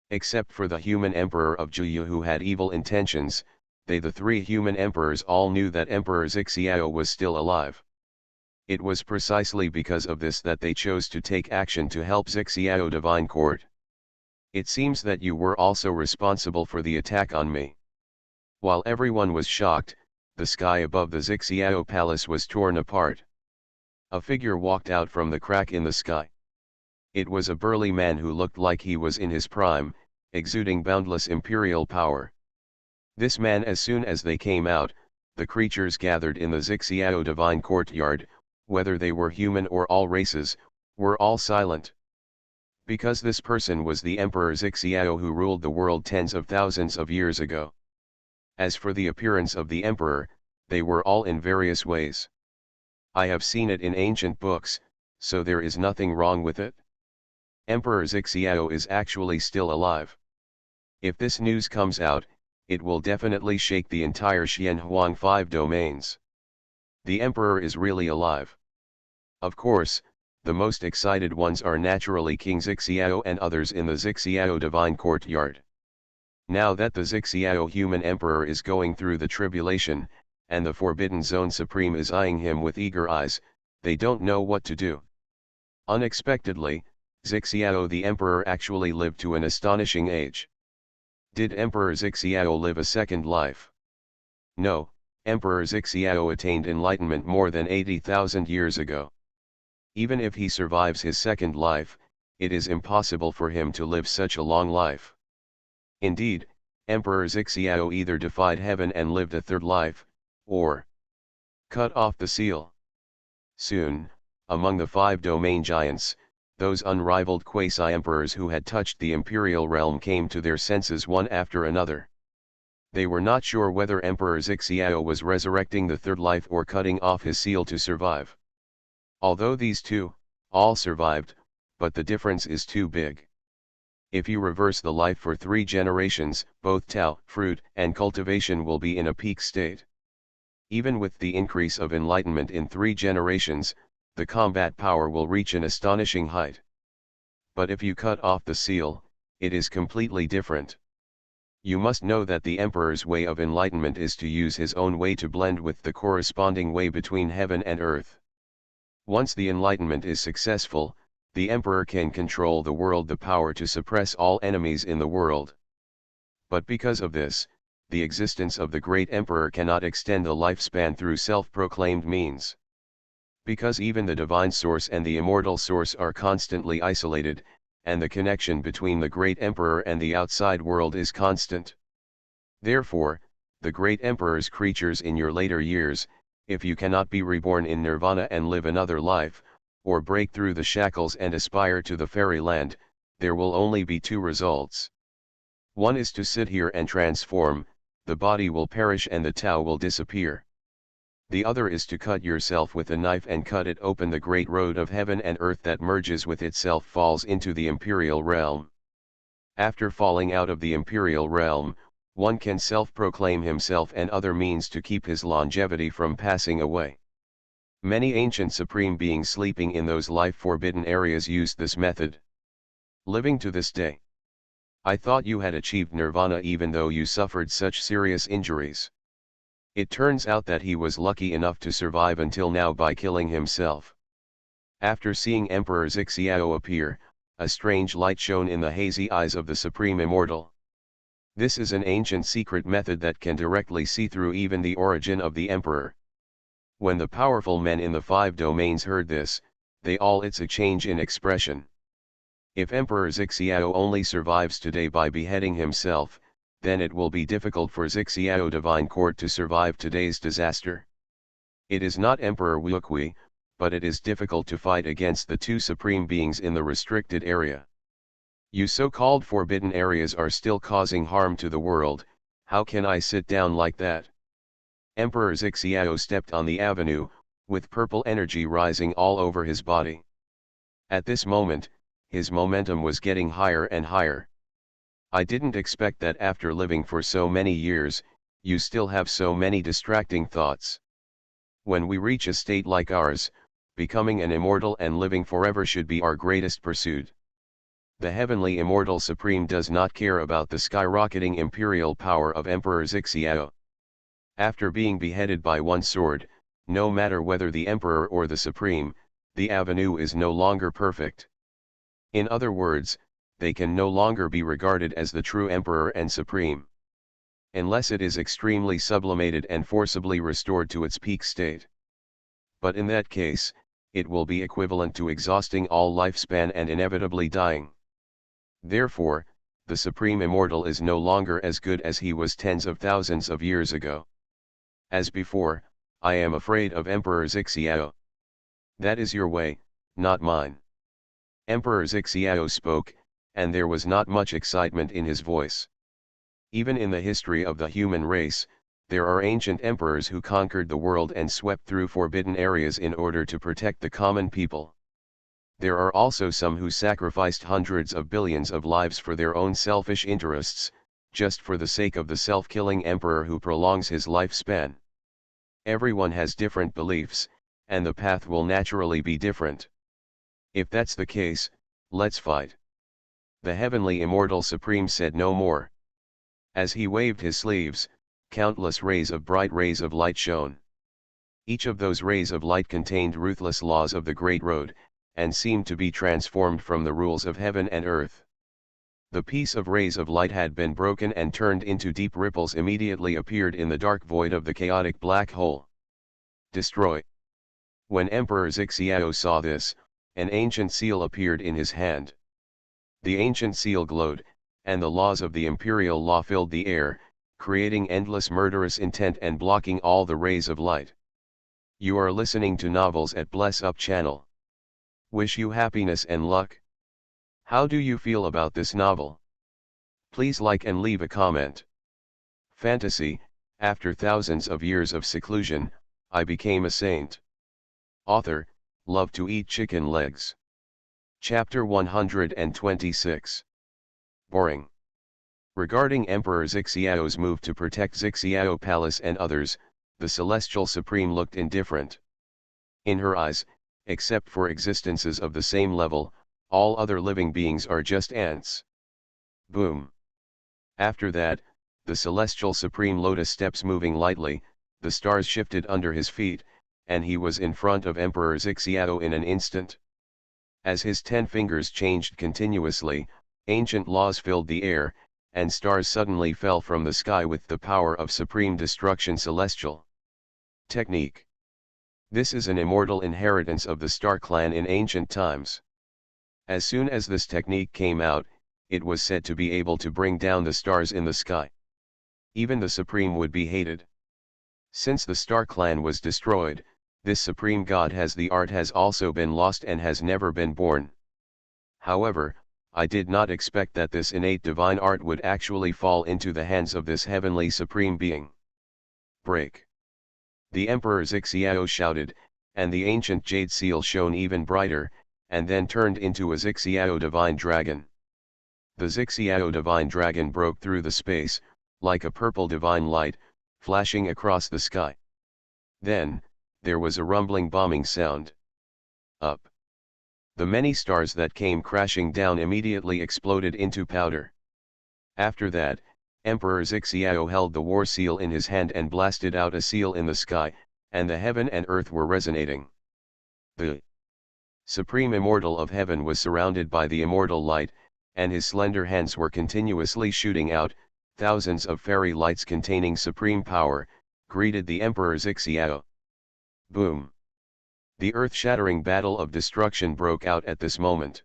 Except for the human emperor of Juyu who had evil intentions, they, the 3 human emperors, all knew that Emperor Xixiao was still alive. It was precisely because of this that they chose to take action to help Xixiao divine court. It seems that you were also responsible for the attack on me. While everyone was shocked, the sky above the Xixiao palace was torn apart. A figure walked out from the crack in the sky. It was a burly man who looked like he was in his prime, exuding boundless imperial power. This man, as soon as they came out, the creatures gathered in the Xixiao divine courtyard, whether they were human or all races, were all silent. Because this person was the Emperor Xixiao who ruled the world tens of thousands of years ago. As for the appearance of the emperor, they were all in various ways. I have seen it in ancient books, so there is nothing wrong with it. Emperor Xixiao is actually still alive. If this news comes out, it will definitely shake the entire Xianhuang 5 domains. The emperor is really alive. Of course, the most excited ones are naturally King Xixiao and others in the Xixiao divine courtyard. Now that the Xixiao human emperor is going through the tribulation, and the Forbidden Zone Supreme is eyeing him with eager eyes, they don't know what to do. Unexpectedly, Xixiao the emperor actually lived to an astonishing age. Did Emperor Xixiao live a second life? No, Emperor Xixiao attained enlightenment more than 80,000 years ago. Even if he survives his second life, it is impossible for him to live such a long life. Indeed, Emperor Xixiao either defied heaven and lived a third life, or cut off the seal. Soon, among the 5 domain giants, those unrivaled quasi-emperors who had touched the imperial realm came to their senses one after another. They were not sure whether Emperor Xixiao was resurrecting the third life or cutting off his seal to survive. Although these 2, all survived, but the difference is too big. If you reverse the life for 3 generations, both Tao, fruit, and cultivation will be in a peak state. Even with the increase of enlightenment in 3 generations, the combat power will reach an astonishing height. But if you cut off the seal, it is completely different. You must know that the emperor's way of enlightenment is to use his own way to blend with the corresponding way between heaven and earth. Once the enlightenment is successful, the emperor can control the world, the power to suppress all enemies in the world. But because of this, the existence of the great emperor cannot extend the lifespan through self-proclaimed means. Because even the divine source and the immortal source are constantly isolated, and the connection between the great emperor and the outside world is constant. Therefore, the great emperor's creatures in your later years, if you cannot be reborn in nirvana and live another life, or break through the shackles and aspire to the fairyland, there will only be two results. One is to sit here and transform, the body will perish and the Tao will disappear. The other is to cut yourself with a knife and cut it open. The great road of heaven and earth that merges with itself falls into the imperial realm. After falling out of the imperial realm, one can self-proclaim himself and other means to keep his longevity from passing away. Many ancient supreme beings sleeping in those life-forbidden areas used this method. Living to this day. I thought you had achieved nirvana even though you suffered such serious injuries. It turns out that he was lucky enough to survive until now by killing himself. After seeing Emperor Xiao appear, a strange light shone in the hazy eyes of the Supreme Immortal. This is an ancient secret method that can directly see through even the origin of the Emperor. When the powerful men in the five domains heard this, they all it's a change in expression. If Emperor Xiao only survives today by beheading himself, then it will be difficult for Xiao Divine Court to survive today's disaster. It is not Emperor Wuqi, but it is difficult to fight against the two supreme beings in the restricted area. You so-called forbidden areas are still causing harm to the world. How can I sit down like that? Emperor Xiao stepped on the avenue, with purple energy rising all over his body. At this moment, his momentum was getting higher and higher. I didn't expect that after living for so many years, you still have so many distracting thoughts. When we reach a state like ours, becoming an immortal and living forever should be our greatest pursuit. The heavenly immortal supreme does not care about the skyrocketing imperial power of Emperor Xiao. After being beheaded by one sword, no matter whether the emperor or the supreme, the avenue is no longer perfect. In other words, they can no longer be regarded as the true emperor and supreme. Unless it is extremely sublimated and forcibly restored to its peak state. But in that case, it will be equivalent to exhausting all lifespan and inevitably dying. Therefore, the Supreme Immortal is no longer as good as he was tens of thousands of years ago. As before, I am afraid of Emperor Xiao. That is your way, not mine. Emperor Xiao spoke, and there was not much excitement in his voice. Even in the history of the human race, there are ancient emperors who conquered the world and swept through forbidden areas in order to protect the common people. There are also some who sacrificed hundreds of billions of lives for their own selfish interests, just for the sake of the self-killing emperor who prolongs his lifespan. Everyone has different beliefs, and the path will naturally be different. If that's the case, let's fight. The heavenly immortal supreme said no more. As he waved his sleeves, countless bright rays of light shone. Each of those rays of light contained ruthless laws of the great road, and seemed to be transformed from the rules of heaven and earth. The piece of rays of light had been broken and turned into deep ripples immediately appeared in the dark void of the chaotic black hole. Destroy. When Emperor Xiao saw this, an ancient seal appeared in his hand. The ancient seal glowed, and the laws of the imperial law filled the air, creating endless murderous intent and blocking all the rays of light. You are listening to Novels at Bless Up channel. Wish you happiness and luck. How do you feel about this novel? Please like and leave a comment. Fantasy, after thousands of years of seclusion, I became a saint. Author, love to eat chicken legs. Chapter 126. Boring. Regarding Emperor Xiao's move to protect Xiao Palace and others, the Celestial Supreme looked indifferent. In her eyes, except for existences of the same level, all other living beings are just ants. Boom. After that, the Celestial Supreme Lotus steps moving lightly, the stars shifted under his feet, and he was in front of Emperor Xiao in an instant. As his 10 fingers changed continuously, ancient laws filled the air, and stars suddenly fell from the sky with the power of supreme destruction celestial. Technique. This is an immortal inheritance of the Star Clan in ancient times. As soon as this technique came out, it was said to be able to bring down the stars in the sky. Even the Supreme would be hated. Since the Star Clan was destroyed, This supreme god the art has also been lost and has never been born. However, I did not expect that this innate divine art would actually fall into the hands of this heavenly supreme being. Break! The Emperor Xixiao shouted, and the ancient jade seal shone even brighter, and then turned into a Xixiao divine dragon. The Xixiao divine dragon broke through the space, like a purple divine light, flashing across the sky. Then, there was a rumbling bombing sound. Up! The many stars that came crashing down immediately exploded into powder. After that, Emperor Xixiao held the war seal in his hand and blasted out a seal in the sky, and the heaven and earth were resonating. The Supreme Immortal of Heaven was surrounded by the immortal light, and his slender hands were continuously shooting out, thousands of fairy lights containing supreme power, greeted the Emperor Xixiao. Boom! The earth-shattering battle of destruction broke out at this moment.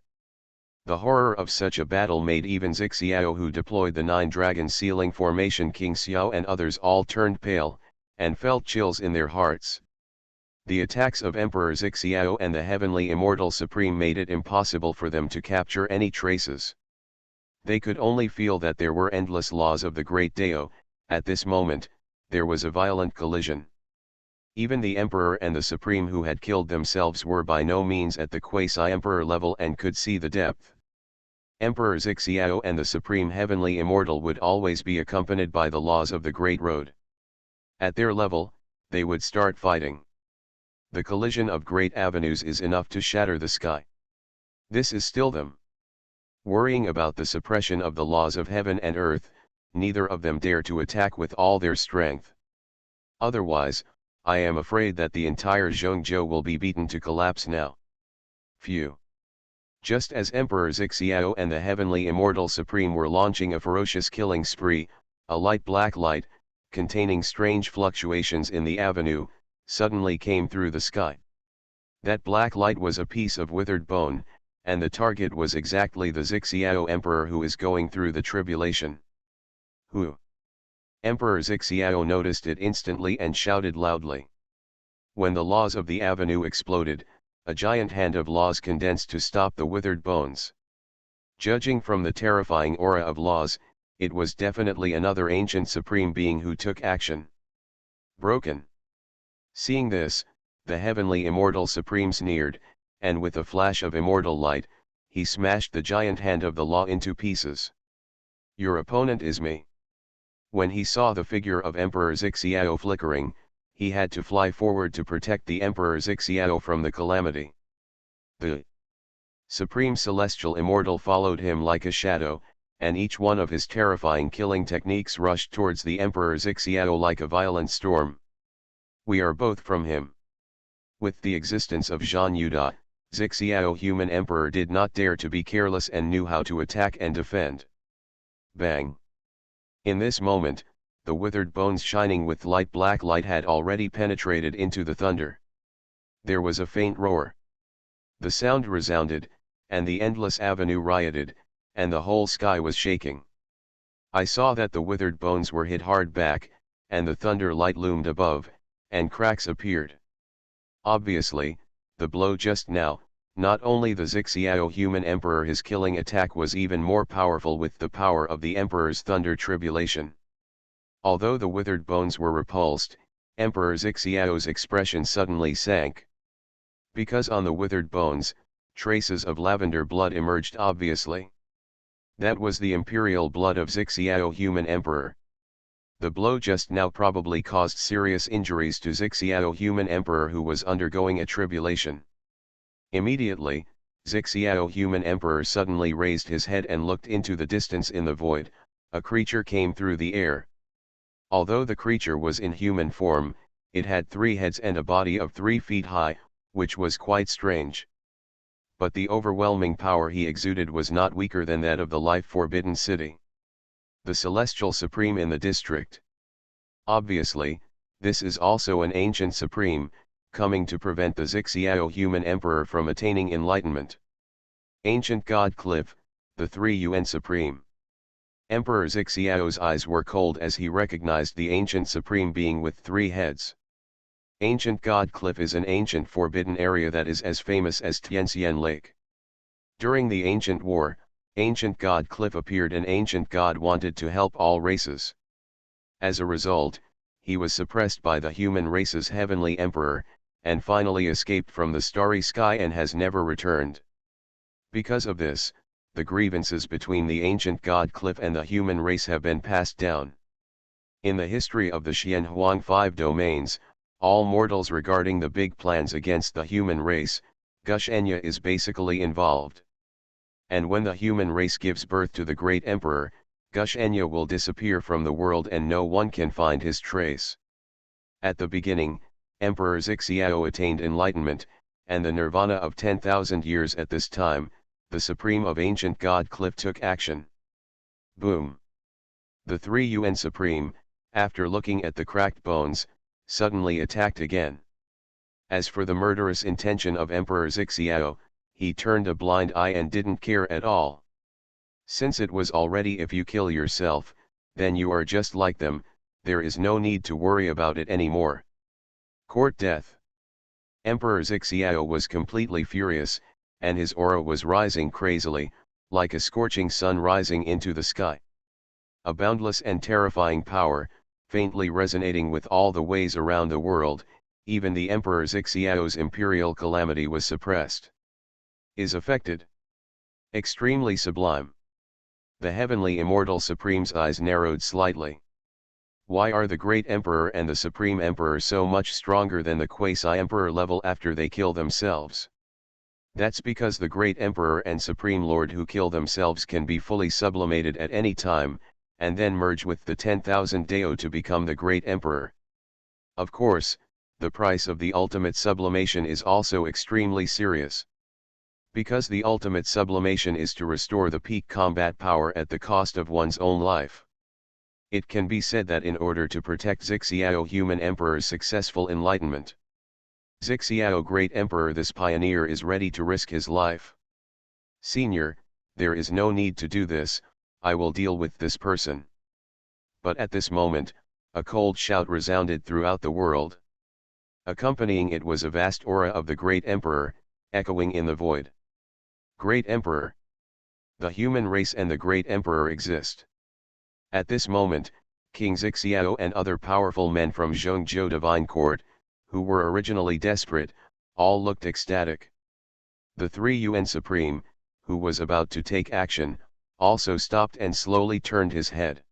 The horror of such a battle made even Xixiao, who deployed the 9 dragon sealing formation, King Xiao and others all turned pale, and felt chills in their hearts. The attacks of Emperor Xixiao and the Heavenly Immortal Supreme made it impossible for them to capture any traces. They could only feel that there were endless laws of the Great Dao. At this moment, there was a violent collision. Even the Emperor and the Supreme who had killed themselves were by no means at the quasi-Emperor level and could see the depth. Emperor Xixiao and the Supreme Heavenly Immortal would always be accompanied by the laws of the Great Road. At their level, they would start fighting. The collision of great avenues is enough to shatter the sky. This is still them. Worrying about the suppression of the laws of heaven and earth, neither of them dare to attack with all their strength. Otherwise, I am afraid that the entire Zhongzhou will be beaten to collapse now. Phew! Just as Emperor Xixiao and the Heavenly Immortal Supreme were launching a ferocious killing spree, a light black light, containing strange fluctuations in the avenue, suddenly came through the sky. That black light was a piece of withered bone, and the target was exactly the Xixiao Emperor who is going through the tribulation. Who? Emperor Xixiao noticed it instantly and shouted loudly. When the laws of the avenue exploded, a giant hand of laws condensed to stop the withered bones. Judging from the terrifying aura of laws, it was definitely another ancient supreme being who took action. Broken. Seeing this, the Heavenly Immortal Supreme sneered, and with a flash of immortal light, he smashed the giant hand of the law into pieces. Your opponent is me. When he saw the figure of Emperor Xixiao flickering, he had to fly forward to protect the Emperor Xixiao from the calamity. The Supreme Celestial Immortal followed him like a shadow, and each one of his terrifying killing techniques rushed towards the Emperor Xixiao like a violent storm. We are both from him. With the existence of Zhan Yuda, Xixiao Human Emperor did not dare to be careless and knew how to attack and defend. Bang! In this moment, the withered bones shining with light black light had already penetrated into the thunder. There was a faint roar. The sound resounded, and the endless avenue rioted, and the whole sky was shaking. I saw that the withered bones were hit hard back, and the thunder light loomed above, and cracks appeared. Obviously, the blow just now, not only the Xixiao Human Emperor, his killing attack was even more powerful with the power of the Emperor's thunder tribulation. Although the withered bones were repulsed, Emperor Xixiao's expression suddenly sank. Because on the withered bones, traces of lavender blood emerged obviously. That was the imperial blood of Xixiao Human Emperor. The blow just now probably caused serious injuries to Xixiao Human Emperor, who was undergoing a tribulation. Immediately, Xixiao Human Emperor suddenly raised his head and looked into the distance. In the void, a creature came through the air. Although the creature was in human form, it had 3 heads and a body of 3 feet high, which was quite strange. But the overwhelming power he exuded was not weaker than that of the life-forbidden city. The Celestial Supreme in the district. Obviously, this is also an ancient supreme, coming to prevent the Xixiao Human Emperor from attaining enlightenment. Ancient God Cliff, the 3 UN Supreme. Emperor Xixiao's eyes were cold as he recognized the ancient supreme being with 3 heads. Ancient God Cliff is an ancient forbidden area that is as famous as Tianxian Lake. During the ancient war, Ancient God Cliff appeared and Ancient God wanted to help all races. As a result, he was suppressed by the human race's heavenly emperor, and finally escaped from the starry sky and has never returned. Because of this, the grievances between the Ancient God Cliff and the human race have been passed down. In the history of the Xianhuang Five Domains, all mortals regarding the big plans against the human race, Gushenya is basically involved. And when the human race gives birth to the great emperor, Gushenya will disappear from the world and no one can find his trace. At the beginning, Emperor Xiao attained enlightenment, and the nirvana of 10,000 years at this time, the supreme of Ancient God Cliff took action. Boom! The 3UN Supreme, after looking at the cracked bones, suddenly attacked again. As for the murderous intention of Emperor Xiao, he turned a blind eye and didn't care at all. Since it was already if you kill yourself, then you are just like them, there is no need to worry about it anymore. Court death. Emperor Xiao was completely furious, and his aura was rising crazily, like a scorching sun rising into the sky. A boundless and terrifying power, faintly resonating with all the ways around the world, even the Emperor Xiao's imperial calamity was suppressed. Is affected. Extremely sublime. The heavenly immortal Supreme's eyes narrowed slightly. Why are the great emperor and the supreme emperor so much stronger than the quasi-emperor level after they kill themselves? That's because the great emperor and supreme lord who kill themselves can be fully sublimated at any time, and then merge with the 10,000 Dao to become the great emperor. Of course, the price of the ultimate sublimation is also extremely serious. Because the ultimate sublimation is to restore the peak combat power at the cost of one's own life. It can be said that in order to protect Xiao human emperor's successful enlightenment, Xiao great emperor this pioneer is ready to risk his life. Senior, there is no need to do this, I will deal with this person. But at this moment, a cold shout resounded throughout the world. Accompanying it was a vast aura of the great emperor, echoing in the void. Great Emperor. The human race and the great emperor exist. At this moment, King Xiao and other powerful men from Zhongzhou Divine Court, who were originally desperate, all looked ecstatic. The 3UN Supreme, who was about to take action, also stopped and slowly turned his head.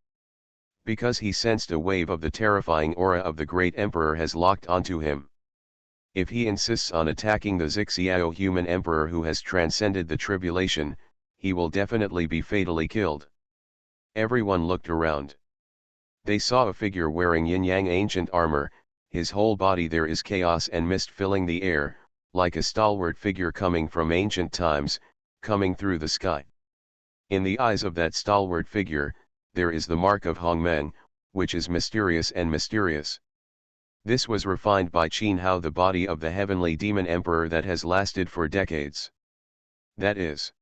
Because he sensed a wave of the terrifying aura of the great emperor has locked onto him. If he insists on attacking the Xiao human emperor who has transcended the tribulation, he will definitely be fatally killed. Everyone looked around. They saw a figure wearing yin-yang ancient armor, his whole body there is chaos and mist filling the air, like a stalwart figure coming from ancient times, coming through the sky. In the eyes of that stalwart figure, there is the mark of Hongmeng, which is mysterious and mysterious. This was refined by Qin Hao, the body of the heavenly demon emperor that has lasted for decades. That is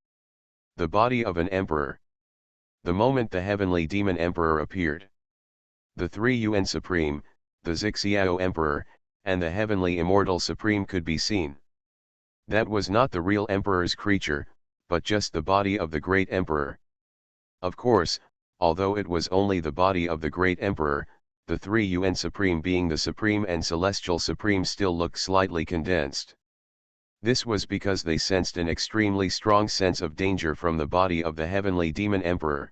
the body of an emperor. The moment the heavenly demon emperor appeared, the 3UN Supreme, the Xiao emperor, and the heavenly immortal supreme could be seen. That was not the real emperor's creature, but just the body of the great emperor. Of course, although it was only the body of the great emperor, the 3UN Supreme being the Supreme and Celestial Supreme still looked slightly condensed. This was because they sensed an extremely strong sense of danger from the body of the heavenly demon emperor.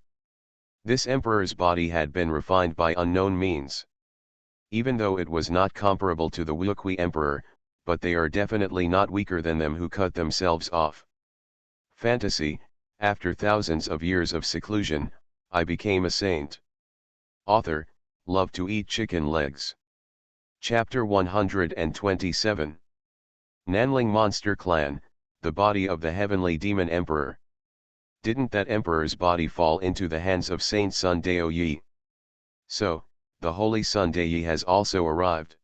This emperor's body had been refined by unknown means. Even though it was not comparable to the Wuqi emperor, but they are definitely not weaker than them who cut themselves off. Fantasy, after thousands of years of seclusion, I became a saint. Author, Love to eat chicken legs. Chapter 127. Nanling Monster Clan, the body of the heavenly demon emperor. Didn't that emperor's body fall into the hands of Saint Sun Dao Yi? So, the holy Sun Dao Yi has also arrived.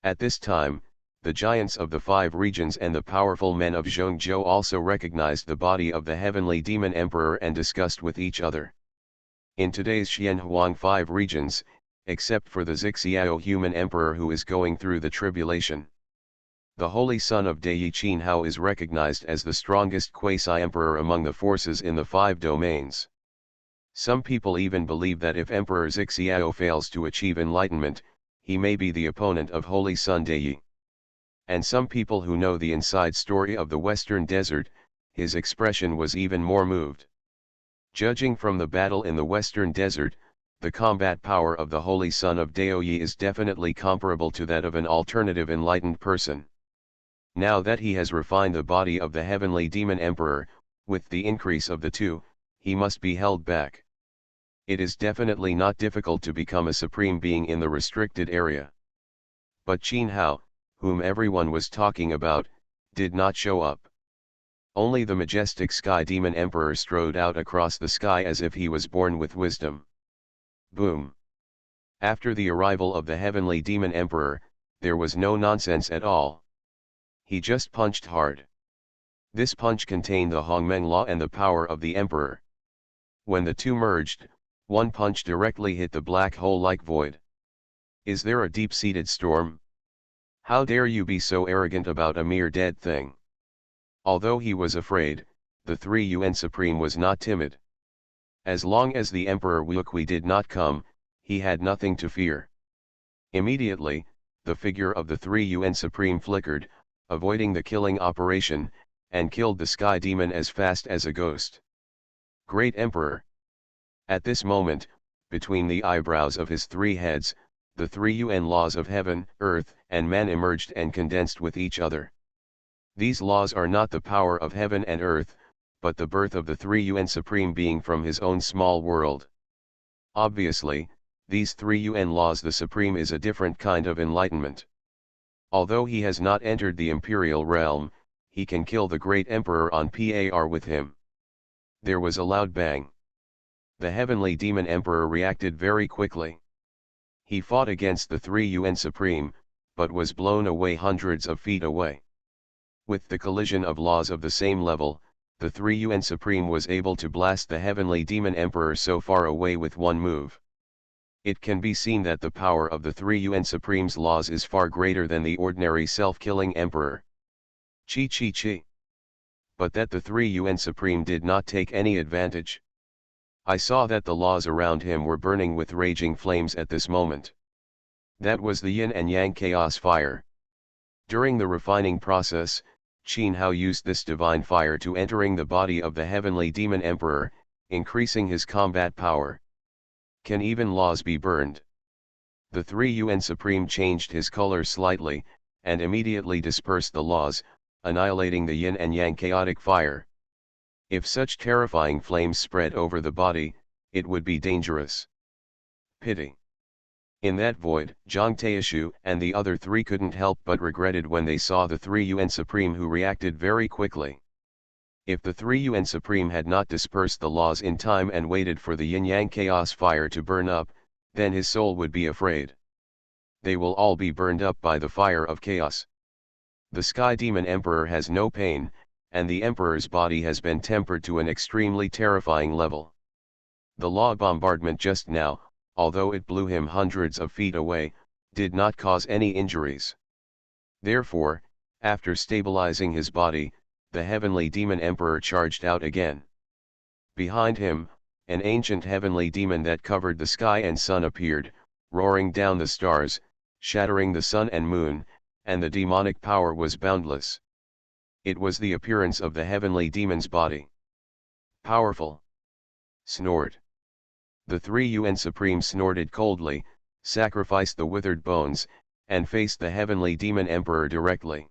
At this time, the giants of the 5 regions and the powerful men of Zhongzhou also recognized the body of the heavenly demon emperor and discussed with each other. In today's Xianhuang 5 regions, except for the Xiao human emperor who is going through the tribulation. The holy son of Dei Qin Hao is recognized as the strongest quasi-emperor among the forces in the 5 domains. Some people even believe that if Emperor Xiao fails to achieve enlightenment, he may be the opponent of Holy Son Dei. And some people who know the inside story of the Western Desert, his expression was even more moved. Judging from the battle in the Western Desert, the combat power of the Holy Son of Dei is definitely comparable to that of an alternative enlightened person. Now that he has refined the body of the heavenly demon emperor, with the increase of the two, he must be held back. It is definitely not difficult to become a supreme being in the restricted area. But Qin Hao, whom everyone was talking about, did not show up. Only the majestic sky demon emperor strode out across the sky as if he was born with wisdom. Boom! After the arrival of the heavenly demon emperor, there was no nonsense at all. He just punched hard. This punch contained the Hongmeng law and the power of the emperor. When the two merged, one punch directly hit the black hole-like void. Is there a deep-seated storm? How dare you be so arrogant about a mere dead thing? Although he was afraid, the 3 UN Supreme was not timid. As long as the Emperor Wuqi did not come, he had nothing to fear. Immediately, the figure of the 3 UN Supreme flickered, avoiding the killing operation, and killed the sky demon as fast as a ghost. Great Emperor! At this moment, between the eyebrows of his 3 heads, the 3 UN laws of heaven, earth, and man emerged and condensed with each other. These laws are not the power of heaven and earth, but the birth of the 3 UN Supreme Being from his own small world. Obviously, these 3 UN laws, the Supreme is a different kind of enlightenment. Although he has not entered the imperial realm, he can kill the great emperor on par with him. There was a loud bang. The heavenly demon emperor reacted very quickly. He fought against the 3 UN Supreme, but was blown away hundreds of feet away. With the collision of laws of the same level, the 3 UN Supreme was able to blast the heavenly demon emperor so far away with one move. It can be seen that the power of the 3 UN Supreme's laws is far greater than the ordinary self-killing emperor. Chi chi chi. But that the 3 UN Supreme did not take any advantage. I saw that the laws around him were burning with raging flames at this moment. That was the yin and yang chaos fire. During the refining process, Qin Hao used this divine fire to entering the body of the heavenly demon emperor, increasing his combat power. Can even laws be burned? The 3 UN Supreme changed his color slightly, and immediately dispersed the laws, annihilating the yin and yang chaotic fire. If such terrifying flames spread over the body, it would be dangerous. Pity. In that void, Zhang Taishu and the other 3 couldn't help but regretted when they saw the 3 UN Supreme, who reacted very quickly. If the 3 UN Supreme had not dispersed the laws in time and waited for the yin-yang chaos fire to burn up, then his soul would be afraid. They will all be burned up by the fire of chaos. The Sky Demon Emperor has no pain, and the Emperor's body has been tempered to an extremely terrifying level. The law bombardment just now, although it blew him hundreds of feet away, did not cause any injuries. Therefore, after stabilizing his body, the heavenly demon emperor charged out again. Behind him, an ancient heavenly demon that covered the sky and sun appeared, roaring down the stars, shattering the sun and moon, and the demonic power was boundless. It was the appearance of the heavenly demon's body. Powerful. Snort. The 3 UN Supreme snorted coldly, sacrificed the withered bones, and faced the heavenly demon emperor directly.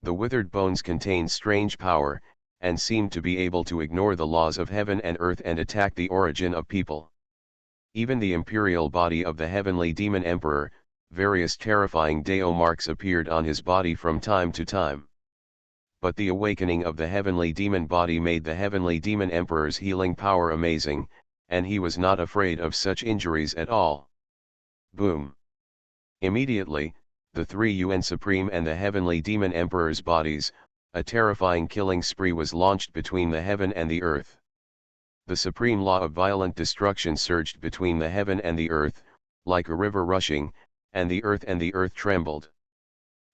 The withered bones contained strange power, and seemed to be able to ignore the laws of heaven and earth and attack the origin of people. Even the imperial body of the heavenly demon emperor, various terrifying Dao marks appeared on his body from time to time. But the awakening of the heavenly demon body made the heavenly demon emperor's healing power amazing, and he was not afraid of such injuries at all. Boom! Immediately, the 3 UN Supreme and the heavenly demon emperor's bodies, a terrifying killing spree was launched between the heaven and the earth. The supreme law of violent destruction surged between the heaven and the earth, like a river rushing, and the earth trembled.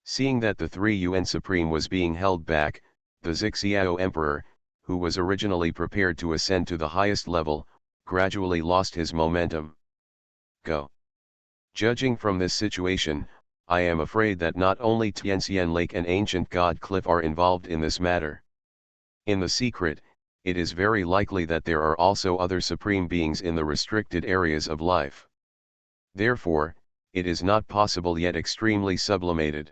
Seeing that the 3UN Supreme was being held back, the Zixiao Emperor, who was originally prepared to ascend to the highest level, gradually lost his momentum. Go. Judging from this situation, I am afraid that not only Tianxian Lake and ancient God Cliff are involved in this matter. In the secret, it is very likely that there are also other supreme beings in the restricted areas of life. Therefore, it is not possible yet extremely sublimated.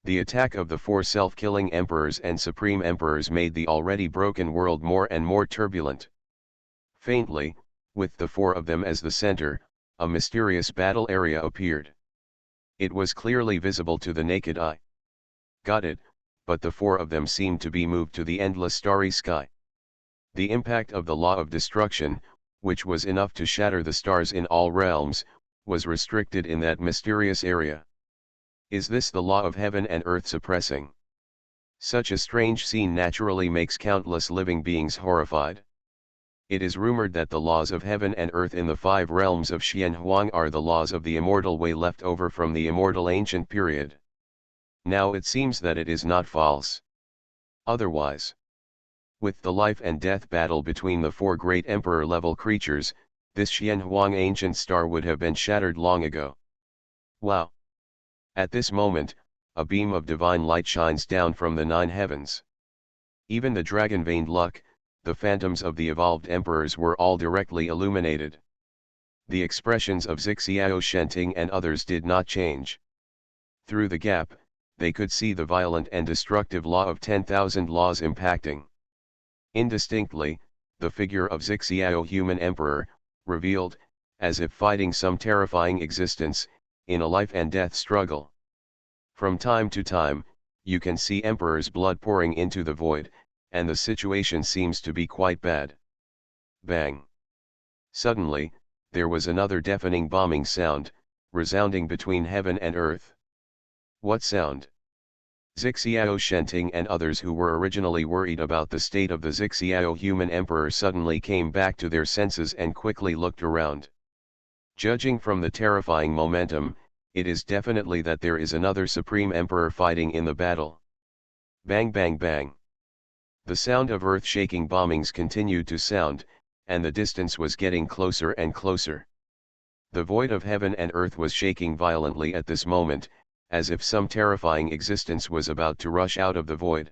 The attack of the 4 self-killing emperors and supreme emperors made the already broken world more and more turbulent. Faintly, with the 4 of them as the center, a mysterious battle area appeared. It was clearly visible to the naked eye. Got it, but the 4 of them seemed to be moved to the endless starry sky. The impact of the law of destruction, which was enough to shatter the stars in all realms, was restricted in that mysterious area. Is this the law of heaven and earth suppressing? Such a strange scene naturally makes countless living beings horrified. It is rumored that the laws of heaven and earth in the 5 realms of Xianhuang are the laws of the immortal way left over from the immortal ancient period. Now it seems that it is not false. Otherwise, with the life and death battle between the 4 great emperor-level creatures, this Xianhuang ancient star would have been shattered long ago. Wow! At this moment, a beam of divine light shines down from the 9 heavens. Even the dragon-veined luck, the phantoms of the evolved emperors were all directly illuminated. The expressions of Zixiao Shenting and others did not change. Through the gap, they could see the violent and destructive law of 10,000 laws impacting. Indistinctly, the figure of Zixiao human emperor, revealed, as if fighting some terrifying existence, in a life and death struggle. From time to time, you can see emperor's blood pouring into the void, and the situation seems to be quite bad. Bang! Suddenly, there was another deafening bombing sound, resounding between heaven and earth. What sound? Zixiao Shenting and others who were originally worried about the state of the Zixiao human emperor suddenly came back to their senses and quickly looked around. Judging from the terrifying momentum, it is definitely that there is another supreme emperor fighting in the battle. Bang bang bang. The sound of earth-shaking bombings continued to sound, and the distance was getting closer and closer. The void of heaven and earth was shaking violently at this moment, as if some terrifying existence was about to rush out of the void.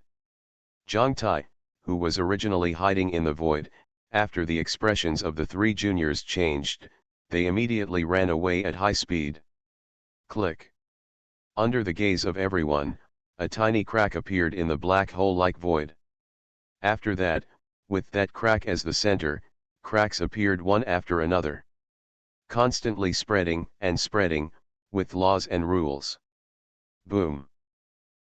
Zhang Tai, who was originally hiding in the void, after the expressions of the 3 juniors changed, they immediately ran away at high speed. Click. Under the gaze of everyone, a tiny crack appeared in the black hole-like void. After that, with that crack as the center, cracks appeared one after another. Constantly spreading and spreading, with laws and rules. Boom.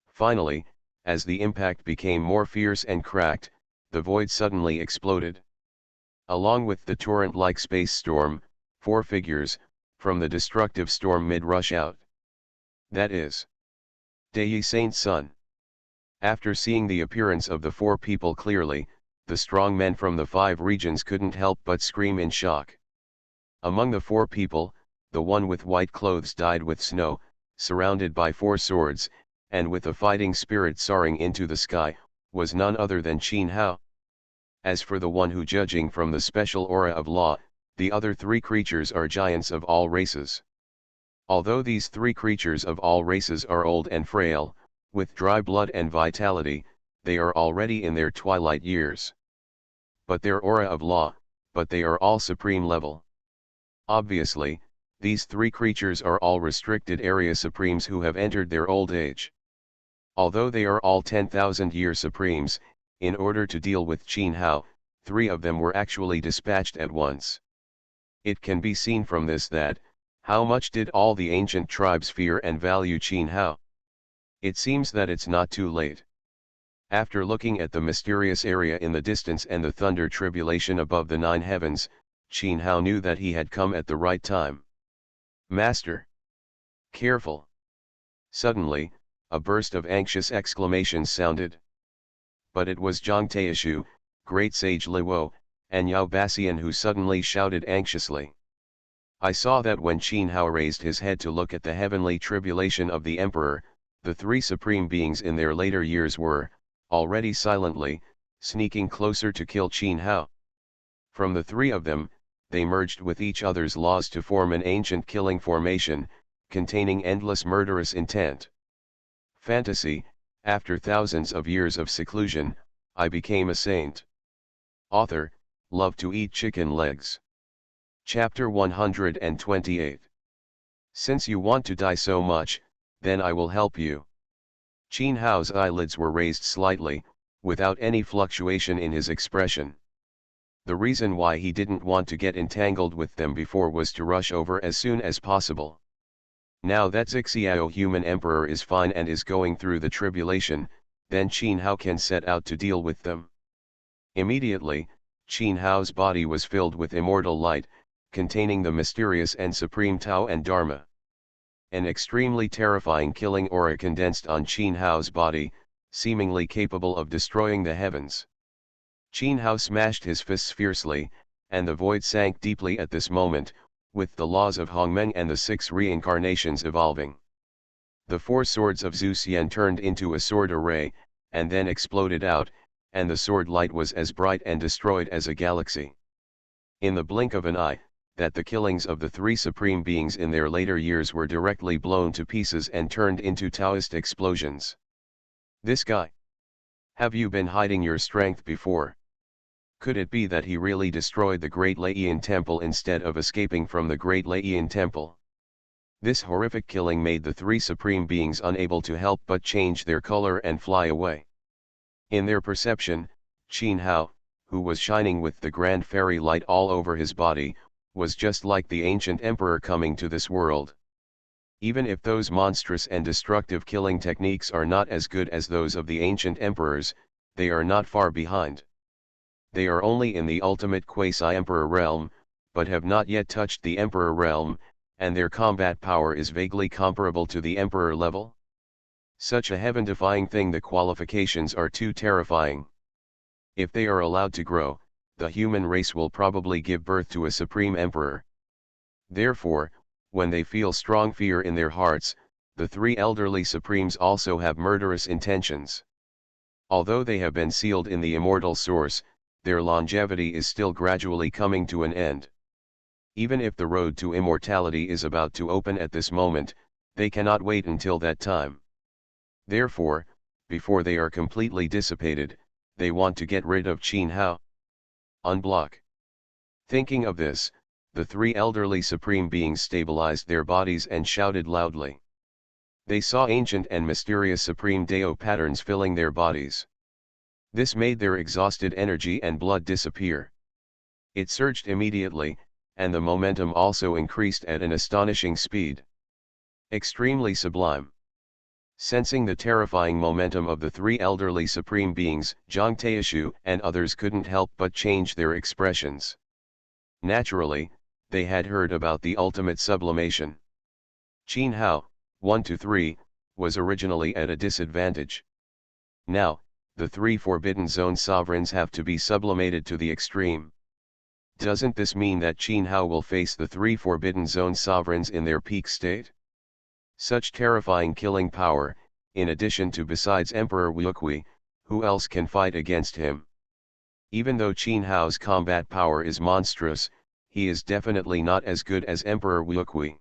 Finally, as the impact became more fierce and cracked, the void suddenly exploded. Along with the torrent-like space storm, 4 figures, from the destructive storm mid-rush out. That is Dei Saint's son. After seeing the appearance of the 4 people clearly, the strong men from the 5 regions couldn't help but scream in shock. Among the 4 people, the one with white clothes dyed with snow, surrounded by 4 swords, and with a fighting spirit soaring into the sky, was none other than Qin Hao. As for the one who, judging from the special aura of law, the other 3 creatures are giants of all races. Although these 3 creatures of all races are old and frail, with dry blood and vitality, they are already in their twilight years. But their aura of law, but they are all supreme level. Obviously, these 3 creatures are all restricted area supremes who have entered their old age. Although they are all 10,000-year supremes, in order to deal with Qin Hao, 3 of them were actually dispatched at once. It can be seen from this that, how much did all the ancient tribes fear and value Qin Hao? It seems that it's not too late. After looking at the mysterious area in the distance and the thunder tribulation above the 9 heavens, Qin Hao knew that he had come at the right time. Master! Careful! Suddenly, a burst of anxious exclamations sounded. But it was Zhang Taishu, great sage Luo, and Yao Baxian who suddenly shouted anxiously. I saw that when Qin Hao raised his head to look at the heavenly tribulation of the emperor, the three supreme beings in their later years were, already silently, sneaking closer to kill Qin Hao. From the three of them, they merged with each other's laws to form an ancient killing formation, containing endless murderous intent. Fantasy, after thousands of years of seclusion, I became a saint. Author, love to eat chicken legs. Chapter 128. Since you want to die so much, then I will help you. Qin Hao's eyelids were raised slightly, without any fluctuation in his expression. The reason why he didn't want to get entangled with them before was to rush over as soon as possible. Now that Zixiao human emperor is fine and is going through the tribulation, then Qin Hao can set out to deal with them. Immediately, Qin Hao's body was filled with immortal light, containing the mysterious and supreme Tao and Dharma. An extremely terrifying killing aura condensed on Qin Hao's body, seemingly capable of destroying the heavens. Qin Hao smashed his fists fiercely, and the void sank deeply at this moment, with the laws of Hongmeng and the 6 reincarnations evolving. The 4 swords of Zhu Xian turned into a sword array, and then exploded out, and the sword light was as bright and destroyed as a galaxy. In the blink of an eye, that the killings of the 3 supreme beings in their later years were directly blown to pieces and turned into Taoist explosions. This guy. Have you been hiding your strength before? Could it be that he really destroyed the Great Laiyan Temple instead of escaping from the Great Laiyan Temple? This horrific killing made the 3 supreme beings unable to help but change their color and fly away. In their perception, Qin Hao, who was shining with the grand fairy light all over his body, was just like the ancient emperor coming to this world. Even if those monstrous and destructive killing techniques are not as good as those of the ancient emperors, they are not far behind. They are only in the ultimate quasi-emperor realm, but have not yet touched the emperor realm, and their combat power is vaguely comparable to the emperor level. Such a heaven-defying thing, the qualifications are too terrifying. If they are allowed to grow, the human race will probably give birth to a supreme emperor. Therefore, when they feel strong fear in their hearts, the 3 elderly supremes also have murderous intentions. Although they have been sealed in the immortal source, their longevity is still gradually coming to an end. Even if the road to immortality is about to open at this moment, they cannot wait until that time. Therefore, before they are completely dissipated, they want to get rid of Qin Hao. Unblock. Thinking of this, the 3 elderly supreme beings stabilized their bodies and shouted loudly. They saw ancient and mysterious supreme Dao patterns filling their bodies. This made their exhausted energy and blood disappear. It surged immediately, and the momentum also increased at an astonishing speed. Extremely sublime. Sensing the terrifying momentum of the 3 elderly supreme beings, Zhang Taishu and others couldn't help but change their expressions. Naturally, they had heard about the ultimate sublimation. Qin Hao, 1-3, was originally at a disadvantage. Now, the 3 Forbidden Zone sovereigns have to be sublimated to the extreme. Doesn't this mean that Qin Hao will face the 3 Forbidden Zone sovereigns in their peak state? Such terrifying killing power, in addition to besides Emperor Wuqi, who else can fight against him? Even though Qin Hao's combat power is monstrous, he is definitely not as good as Emperor Wuqi.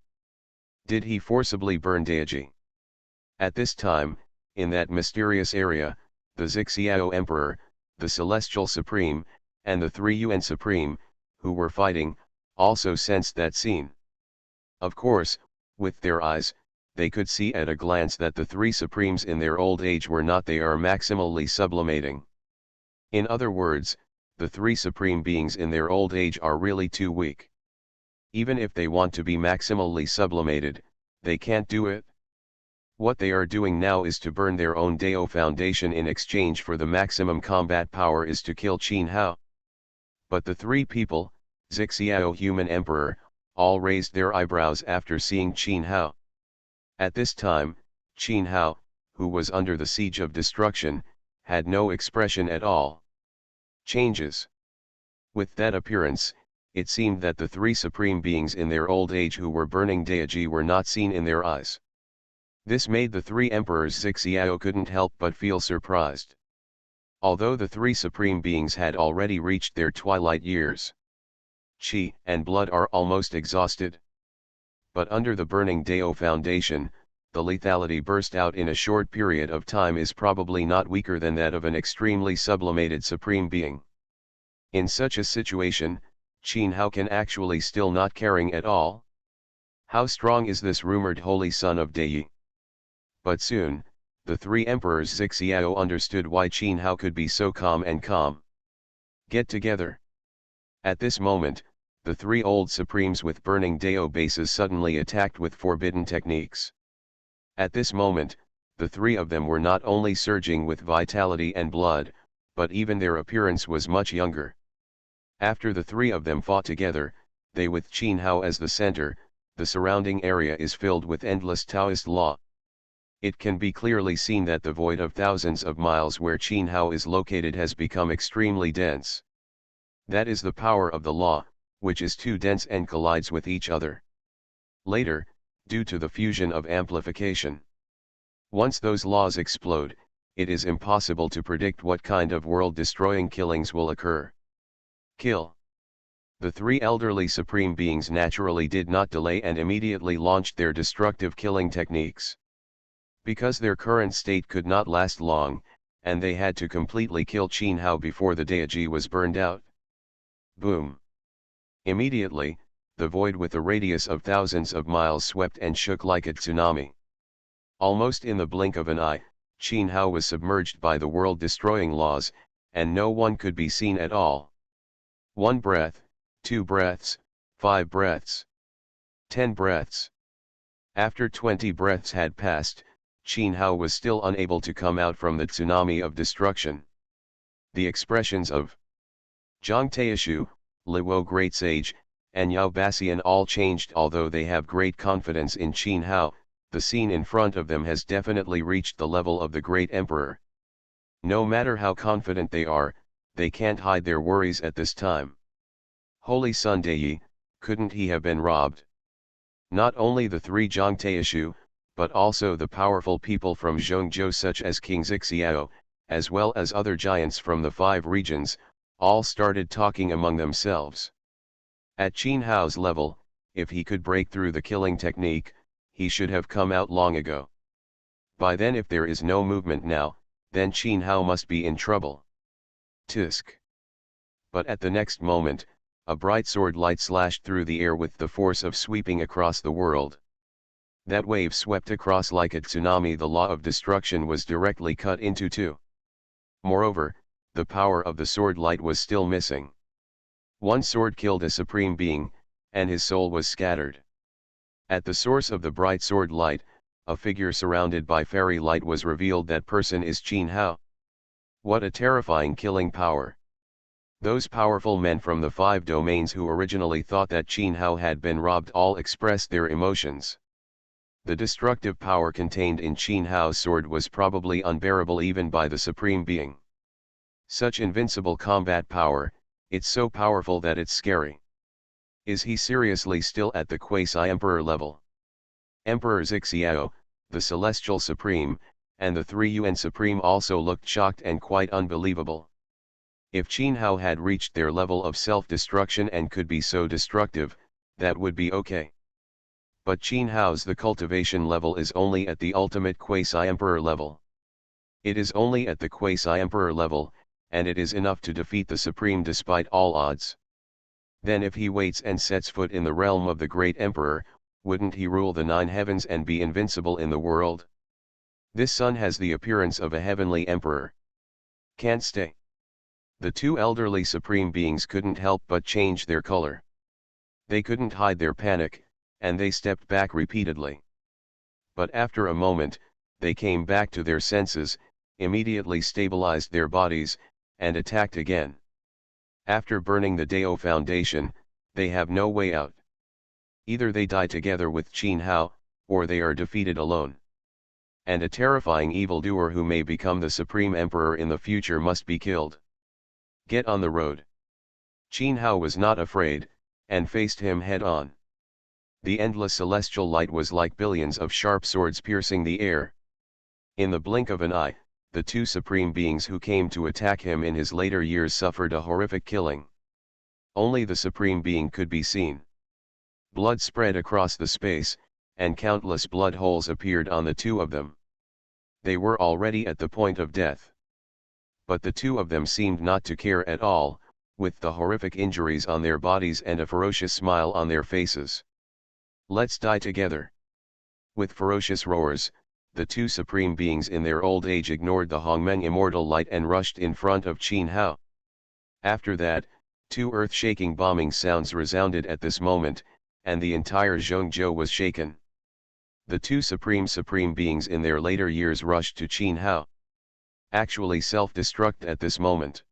Did he forcibly burn Daiji? At this time, in that mysterious area, the Zixiao Emperor, the Celestial Supreme, and the 3 Yuan Supreme, who were fighting, also sensed that scene. Of course, with their eyes, they could see at a glance that the 3 Supremes in their old age were not they are maximally sublimating. In other words, the 3 Supreme Beings in their old age are really too weak. Even if they want to be maximally sublimated, they can't do it. What they are doing now is to burn their own Dao foundation in exchange for the maximum combat power is to kill Qin Hao. But the 3 people, Zixiao human emperor, all raised their eyebrows after seeing Qin Hao. At this time, Qin Hao, who was under the siege of destruction, had no expression at all. Changes. With that appearance, it seemed that the three supreme beings in their old age who were burning Daiji were not seen in their eyes. This made the three emperors Zixiao couldn't help but feel surprised. Although the three supreme beings had already reached their twilight years, qi and blood are almost exhausted. But under the burning Dao foundation, the lethality burst out in a short period of time is probably not weaker than that of an extremely sublimated supreme being. In such a situation, Qin Hao can actually still not caring at all. How strong is this rumored holy son of Dai? But soon, the three emperors Zixiao understood why Qin Hao could be so calm and calm. Get together. At this moment, the three old supremes with burning Dao bases suddenly attacked with forbidden techniques. At this moment, the three of them were not only surging with vitality and blood, but even their appearance was much younger. After the three of them fought together, they with Qin Hao as the center, the surrounding area is filled with endless Taoist law. It can be clearly seen that the void of thousands of miles where Qin Hao is located has become extremely dense. That is the power of the law, which is too dense and collides with each other. Later, due to the fusion of amplification. Once those laws explode, it is impossible to predict what kind of world-destroying killings will occur. Kill. The three elderly supreme beings naturally did not delay and immediately launched their destructive killing techniques. Because their current state could not last long, and they had to completely kill Qin Hao before the Daiji was burned out. Boom. Immediately, the void with a radius of thousands of miles swept and shook like a tsunami. Almost in the blink of an eye, Qin Hao was submerged by the world-destroying laws, and no one could be seen at all. 1 breath, 2 breaths, 5 breaths, 10 breaths. After 20 breaths had passed, Qin Hao was still unable to come out from the tsunami of destruction. The expressions of Zhang Taishu, Luo Great Sage, and Yao Bassian all changed. Although they have great confidence in Qin Hao, the scene in front of them has definitely reached the level of the great emperor. No matter how confident they are, they can't hide their worries at this time. Holy Son Dai, couldn't he have been robbed? Not only the three Zhang Taishu, but also the powerful people from Zhongzhou such as King Zixiao, as well as other giants from the 5 regions, all started talking among themselves. At Qin Hao's level, if he could break through the killing technique, he should have come out long ago. By then if there is no movement now, then Qin Hao must be in trouble. Tisk. But at the next moment, a bright sword light slashed through the air with the force of sweeping across the world. That wave swept across like a tsunami. The law of destruction was directly cut into two. Moreover, the power of the sword light was still missing. One sword killed a supreme being, and his soul was scattered. At the source of the bright sword light, a figure surrounded by fairy light was revealed. That person is Qin Hao. What a terrifying killing power! Those powerful men from the 5 domains who originally thought that Qin Hao had been robbed all expressed their emotions. The destructive power contained in Qin Hao's sword was probably unbearable even by the Supreme Being. Such invincible combat power, it's so powerful that it's scary. Is he seriously still at the quasi-emperor level? Emperor Zixiao, the Celestial Supreme, and the 3 UN Supreme also looked shocked and quite unbelievable. If Qin Hao had reached their level of self-destruction and could be so destructive, that would be okay. But Qin Hao's the cultivation level is only at the ultimate quasi-emperor level. It is only at the quasi-emperor level, and it is enough to defeat the Supreme despite all odds. Then if he waits and sets foot in the realm of the great emperor, wouldn't he rule the 9 heavens and be invincible in the world? This son has the appearance of a heavenly emperor. Can't stay. The 2 elderly supreme beings couldn't help but change their color. They couldn't hide their panic, and they stepped back repeatedly. But after a moment, they came back to their senses, immediately stabilized their bodies, and attacked again. After burning the Dao foundation, they have no way out. Either they die together with Qin Hao, or they are defeated alone. And a terrifying evildoer who may become the Supreme Emperor in the future must be killed. Get on the road. Qin Hao was not afraid, and faced him head-on. The endless celestial light was like billions of sharp swords piercing the air. In the blink of an eye, the two supreme beings who came to attack him in his later years suffered a horrific killing. Only the supreme being could be seen. Blood spread across the space, and countless blood holes appeared on the two of them. They were already at the point of death. But the two of them seemed not to care at all, with the horrific injuries on their bodies and a ferocious smile on their faces. "Let's die together." With ferocious roars, the two supreme beings in their old age ignored the Hongmeng immortal light and rushed in front of Qin Hao. After that, two earth-shaking bombing sounds resounded at this moment, and the entire Zhongzhou was shaken. The two supreme beings in their later years rushed to Qin Hao. Actually self-destruct at this moment.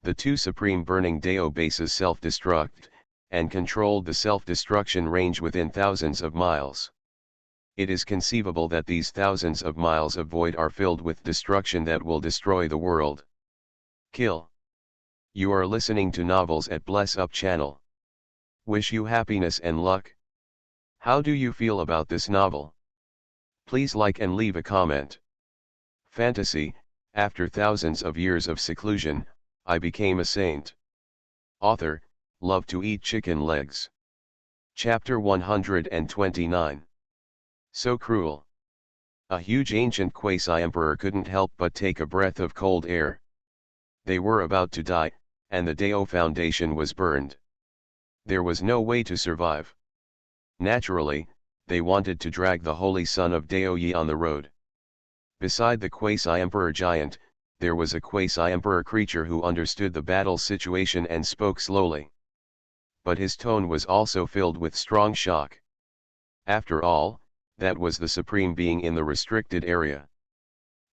The two supreme burning Dao bases self-destruct, and controlled the self-destruction range within thousands of miles. It is conceivable that these thousands of miles of void are filled with destruction that will destroy the world. Kill. You are listening to Novels at Bless Up channel. Wish you happiness and luck. How do you feel about this novel? Please like and leave a comment. Fantasy, after thousands of years of seclusion, I became a saint. Author, love to eat chicken legs. Chapter 129. So cruel. A huge ancient quasi-emperor couldn't help but take a breath of cold air. They were about to die, and the Dao Foundation was burned. There was no way to survive. Naturally, they wanted to drag the holy son of Dao Yi on the road. Beside the quasi-emperor giant, there was a quasi-emperor creature who understood the battle situation and spoke slowly. But his tone was also filled with strong shock. After all, that was the supreme being in the restricted area.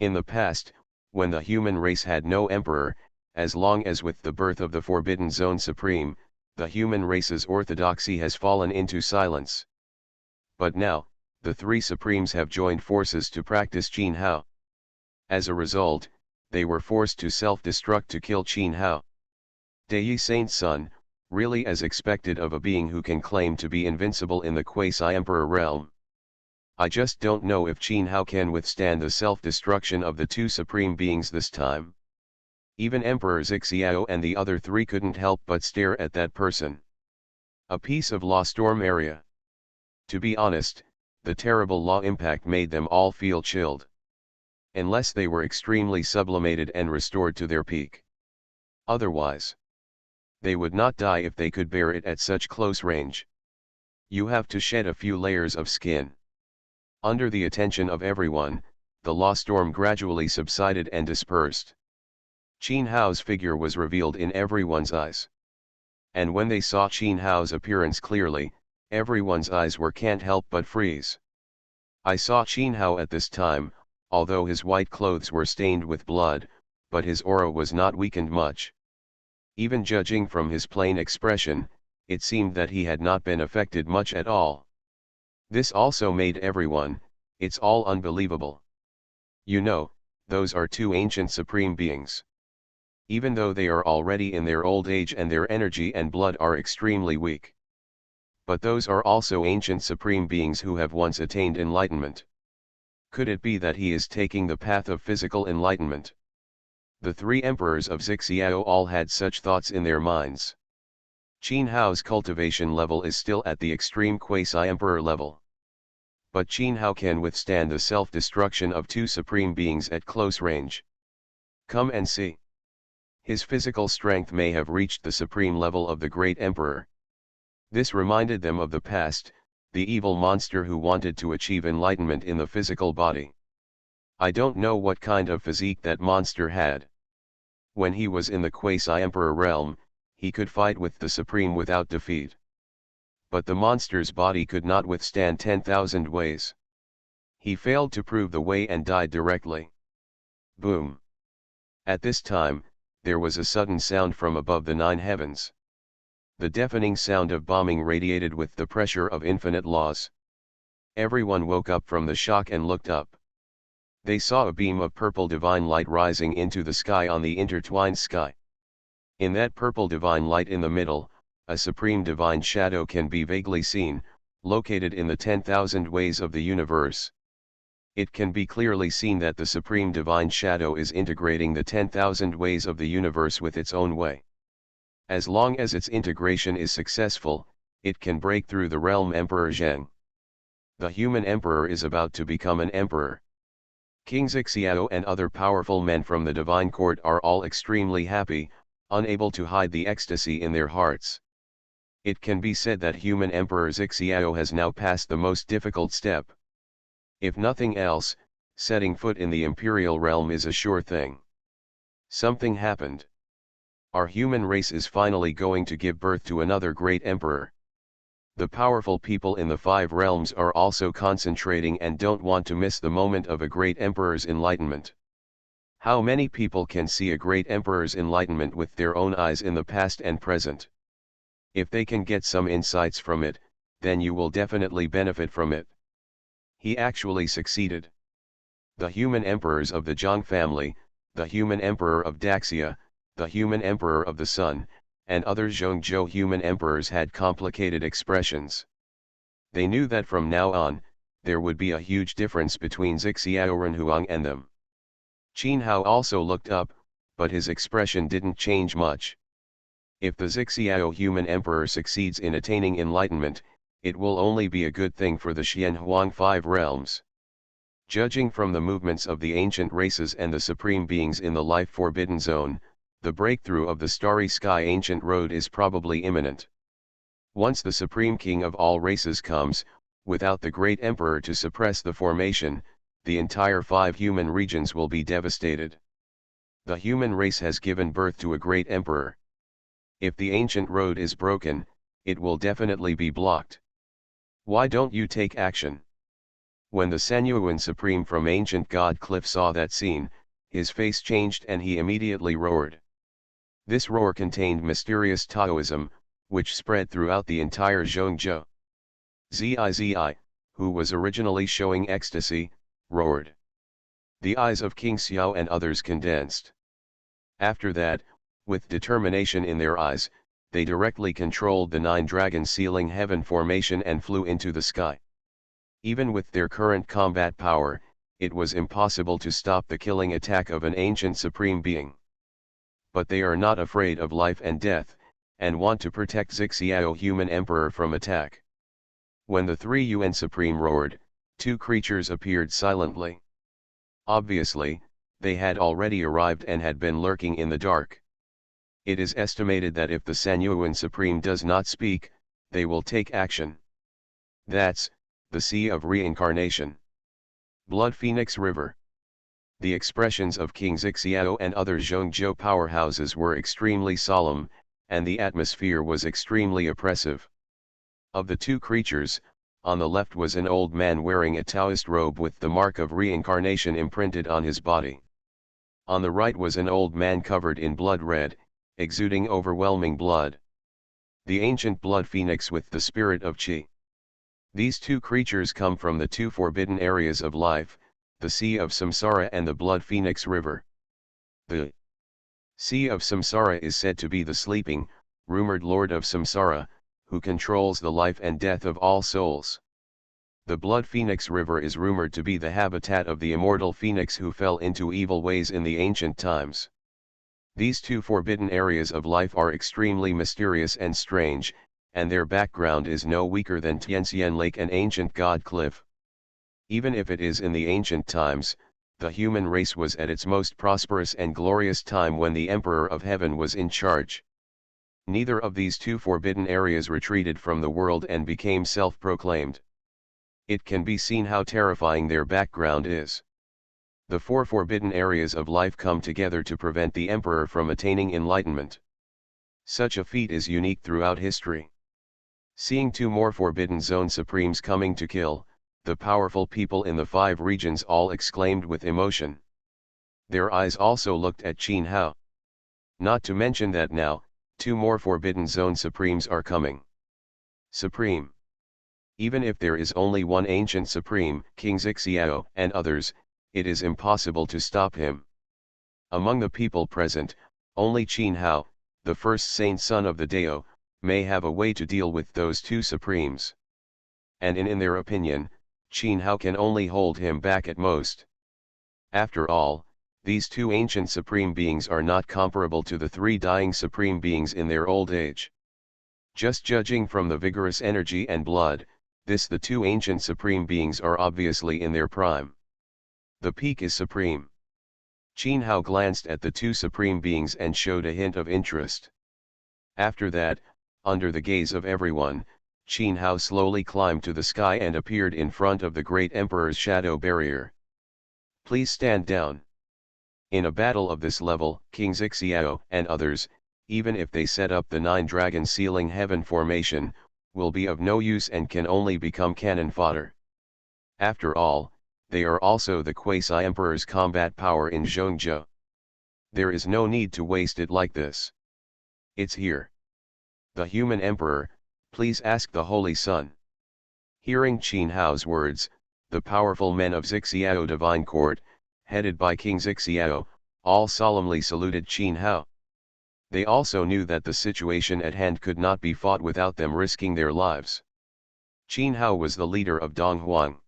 In the past, when the human race had no emperor, as long as with the birth of the Forbidden Zone Supreme, the human race's orthodoxy has fallen into silence. But now, the three supremes have joined forces to practice Qin Hao. As a result, they were forced to self-destruct to kill Qin Hao. Dai Saint's son, really as expected of a being who can claim to be invincible in the quasi-emperor realm. I just don't know if Qin Hao can withstand the self-destruction of the two supreme beings this time. Even Emperor Zixiao and the other three couldn't help but stare at that person. A piece of law storm area. To be honest, the terrible law impact made them all feel chilled. Unless they were extremely sublimated and restored to their peak. Otherwise, they would not die if they could bear it at such close range. You have to shed a few layers of skin. Under the attention of everyone, the law storm gradually subsided and dispersed. Qin Hao's figure was revealed in everyone's eyes. And when they saw Qin Hao's appearance clearly, everyone's eyes can't help but freeze. I saw Qin Hao at this time, although his white clothes were stained with blood, but his aura was not weakened much. Even judging from his plain expression, it seemed that he had not been affected much at all. This also made everyone, "It's all unbelievable. You know, those are two ancient supreme beings. Even though they are already in their old age and their energy and blood are extremely weak. But those are also ancient supreme beings who have once attained enlightenment. Could it be that he is taking the path of physical enlightenment?" The three emperors of Zixiao all had such thoughts in their minds. Qin Hao's cultivation level is still at the extreme quasi-emperor level. But Qin Hao can withstand the self-destruction of two supreme beings at close range. Come and see. His physical strength may have reached the supreme level of the great emperor. This reminded them of the past, the evil monster who wanted to achieve enlightenment in the physical body. I don't know what kind of physique that monster had. When he was in the quasi-emperor realm, he could fight with the supreme without defeat. But the monster's body could not withstand 10,000 ways. He failed to prove the way and died directly. Boom. At this time, there was a sudden sound from above the nine heavens. The deafening sound of bombing radiated with the pressure of infinite laws. Everyone woke up from the shock and looked up. They saw a beam of purple divine light rising into the sky on the intertwined sky. In that purple divine light in the middle, a supreme divine shadow can be vaguely seen, located in the 10,000 ways of the universe. It can be clearly seen that the supreme divine shadow is integrating the 10,000 ways of the universe with its own way. As long as its integration is successful, it can break through the realm Emperor Zheng. The human emperor is about to become an emperor. King Xiao and other powerful men from the divine court are all extremely happy, unable to hide the ecstasy in their hearts. It can be said that human emperor Xiao has now passed the most difficult step. If nothing else, setting foot in the imperial realm is a sure thing. Something happened. Our human race is finally going to give birth to another great emperor. The powerful people in the 5 realms are also concentrating and don't want to miss the moment of a great emperor's enlightenment. How many people can see a great emperor's enlightenment with their own eyes in the past and present? If they can get some insights from it, then you will definitely benefit from it. He actually succeeded. The human emperors of the Zhang family, the human emperor of Daxia, the human emperor of the Sun, and other Zhongzhou human emperors had complicated expressions. They knew that from now on, there would be a huge difference between Xiao Renhuang and them. Qin Hao also looked up, but his expression didn't change much. If the Xiao human emperor succeeds in attaining enlightenment, it will only be a good thing for the Xianhuang 5 realms. Judging from the movements of the ancient races and the supreme beings in the life forbidden zone, the breakthrough of the starry sky ancient road is probably imminent. Once the supreme king of all races comes, without the great emperor to suppress the formation, the entire 5 human regions will be devastated. The human race has given birth to a great emperor. If the ancient road is broken, it will definitely be blocked. Why don't you take action? When the Sanyuan Supreme from ancient God Cliff saw that scene, his face changed and he immediately roared. This roar contained mysterious Taoism, which spread throughout the entire Zhongzhou. Zizi, who was originally showing ecstasy, roared. The eyes of King Xiao and others condensed. After that, with determination in their eyes, they directly controlled the 9 dragons sealing heaven formation and flew into the sky. Even with their current combat power, it was impossible to stop the killing attack of an ancient supreme being. But they are not afraid of life and death, and want to protect Xiao human emperor from attack. When the 3 Yuan Supreme roared, 2 creatures appeared silently. Obviously, they had already arrived and had been lurking in the dark. It is estimated that if the Sanyuan Supreme does not speak, they will take action. That's the Sea of Reincarnation. Blood Phoenix River. The expressions of King Xiao and other Zhongzhou powerhouses were extremely solemn, and the atmosphere was extremely oppressive. Of the 2 creatures, on the left was an old man wearing a Taoist robe with the mark of reincarnation imprinted on his body. On the right was an old man covered in blood red, exuding overwhelming blood. The ancient blood phoenix with the spirit of Qi. These 2 creatures come from the 2 forbidden areas of life, the Sea of Samsara and the Blood Phoenix River. The Sea of Samsara is said to be the sleeping, rumored Lord of Samsara, who controls the life and death of all souls. The Blood Phoenix River is rumored to be the habitat of the immortal phoenix who fell into evil ways in the ancient times. These 2 forbidden areas of life are extremely mysterious and strange, and their background is no weaker than Tianxian Lake and ancient God Cliff. Even if it is in the ancient times, the human race was at its most prosperous and glorious time when the Emperor of Heaven was in charge. Neither of these 2 forbidden areas retreated from the world and became self-proclaimed. It can be seen how terrifying their background is. The 4 forbidden areas of life come together to prevent the Emperor from attaining enlightenment. Such a feat is unique throughout history. Seeing 2 more forbidden zone supremes coming to kill, the powerful people in the 5 regions all exclaimed with emotion. Their eyes also looked at Qin Hao. Not to mention that now, 2 more forbidden zone supremes are coming. Supreme. Even if there is only one ancient supreme, King Xiao and others, it is impossible to stop him. Among the people present, only Qin Hao, the first saint son of the Dao, may have a way to deal with those two supremes. And in their opinion, Qin Hao can only hold him back at most. After all, these two ancient supreme beings are not comparable to the three dying supreme beings in their old age. Just judging from the vigorous energy and blood, the two ancient supreme beings are obviously in their prime. The peak is supreme. Qin Hao glanced at the two supreme beings and showed a hint of interest. After that, under the gaze of everyone, Qin Hao slowly climbed to the sky and appeared in front of the great emperor's shadow barrier. Please stand down. In a battle of this level, King Zixiao and others, even if they set up the 9 dragon sealing heaven formation, will be of no use and can only become cannon fodder. After all, they are also the quasi-emperor's combat power in Zhongzhou. There is no need to waste it like this. It's here. The human emperor, please ask the Holy Sun. Hearing Qin Hao's words, the powerful men of Zixiao Divine Court, headed by King Zixiao, all solemnly saluted Qin Hao. They also knew that the situation at hand could not be fought without them risking their lives. Qin Hao was the leader of Donghuang.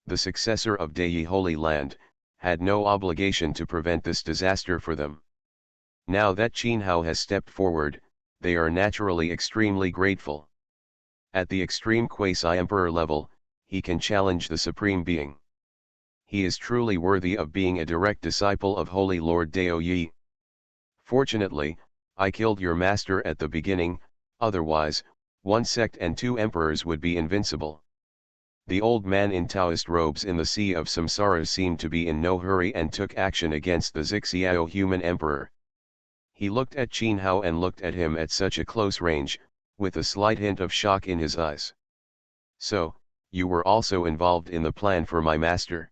The successor of Deye Holy Land, had no obligation to prevent this disaster for them. Now that Qin Hao has stepped forward, they are naturally extremely grateful. At the extreme quasi-emperor level, he can challenge the Supreme Being. He is truly worthy of being a direct disciple of Holy Lord Dao Yi. Fortunately, I killed your master at the beginning, otherwise, 1 sect and 2 emperors would be invincible. The old man in Taoist robes in the Sea of Samsara seemed to be in no hurry and took action against the Zixiao human emperor. He looked at Qin Hao and looked at him at such a close range, with a slight hint of shock in his eyes. So, you were also involved in the plan for my master?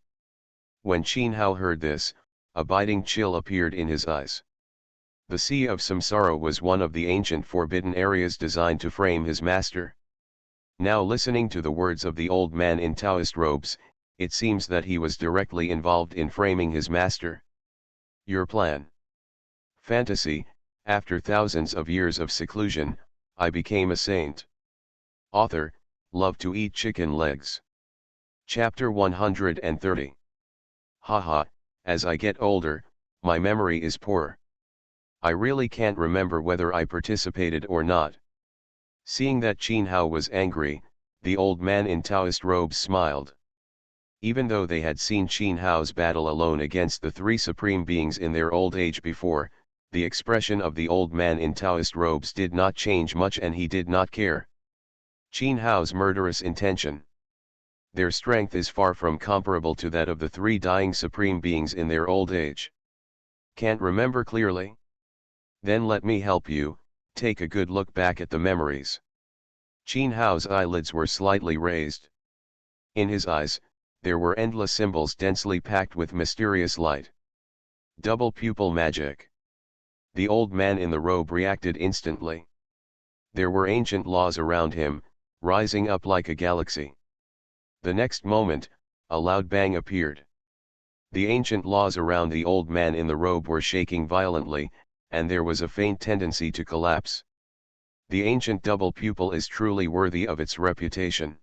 When Qin Hao heard this, a biting chill appeared in his eyes. The Sea of Samsara was one of the ancient forbidden areas designed to frame his master. Now listening to the words of the old man in Taoist robes, it seems that he was directly involved in framing his master. Your plan. Fantasy, after thousands of years of seclusion, I became a saint. Author, love to eat chicken legs. Chapter 130. Haha, as I get older, my memory is poor. I really can't remember whether I participated or not. Seeing that Qin Hao was angry, the old man in Taoist robes smiled. Even though they had seen Qin Hao's battle alone against the 3 supreme beings in their old age before, the expression of the old man in Taoist robes did not change much and he did not care. Qin Hao's murderous intention. Their strength is far from comparable to that of the 3 dying supreme beings in their old age. Can't remember clearly? Then let me help you. Take a good look back at the memories. Qin Hao's eyelids were slightly raised. In his eyes, there were endless symbols densely packed with mysterious light. Double pupil magic. The old man in the robe reacted instantly. There were ancient laws around him, rising up like a galaxy. The next moment, a loud bang appeared. The ancient laws around the old man in the robe were shaking violently, and there was a faint tendency to collapse. The ancient double pupil is truly worthy of its reputation.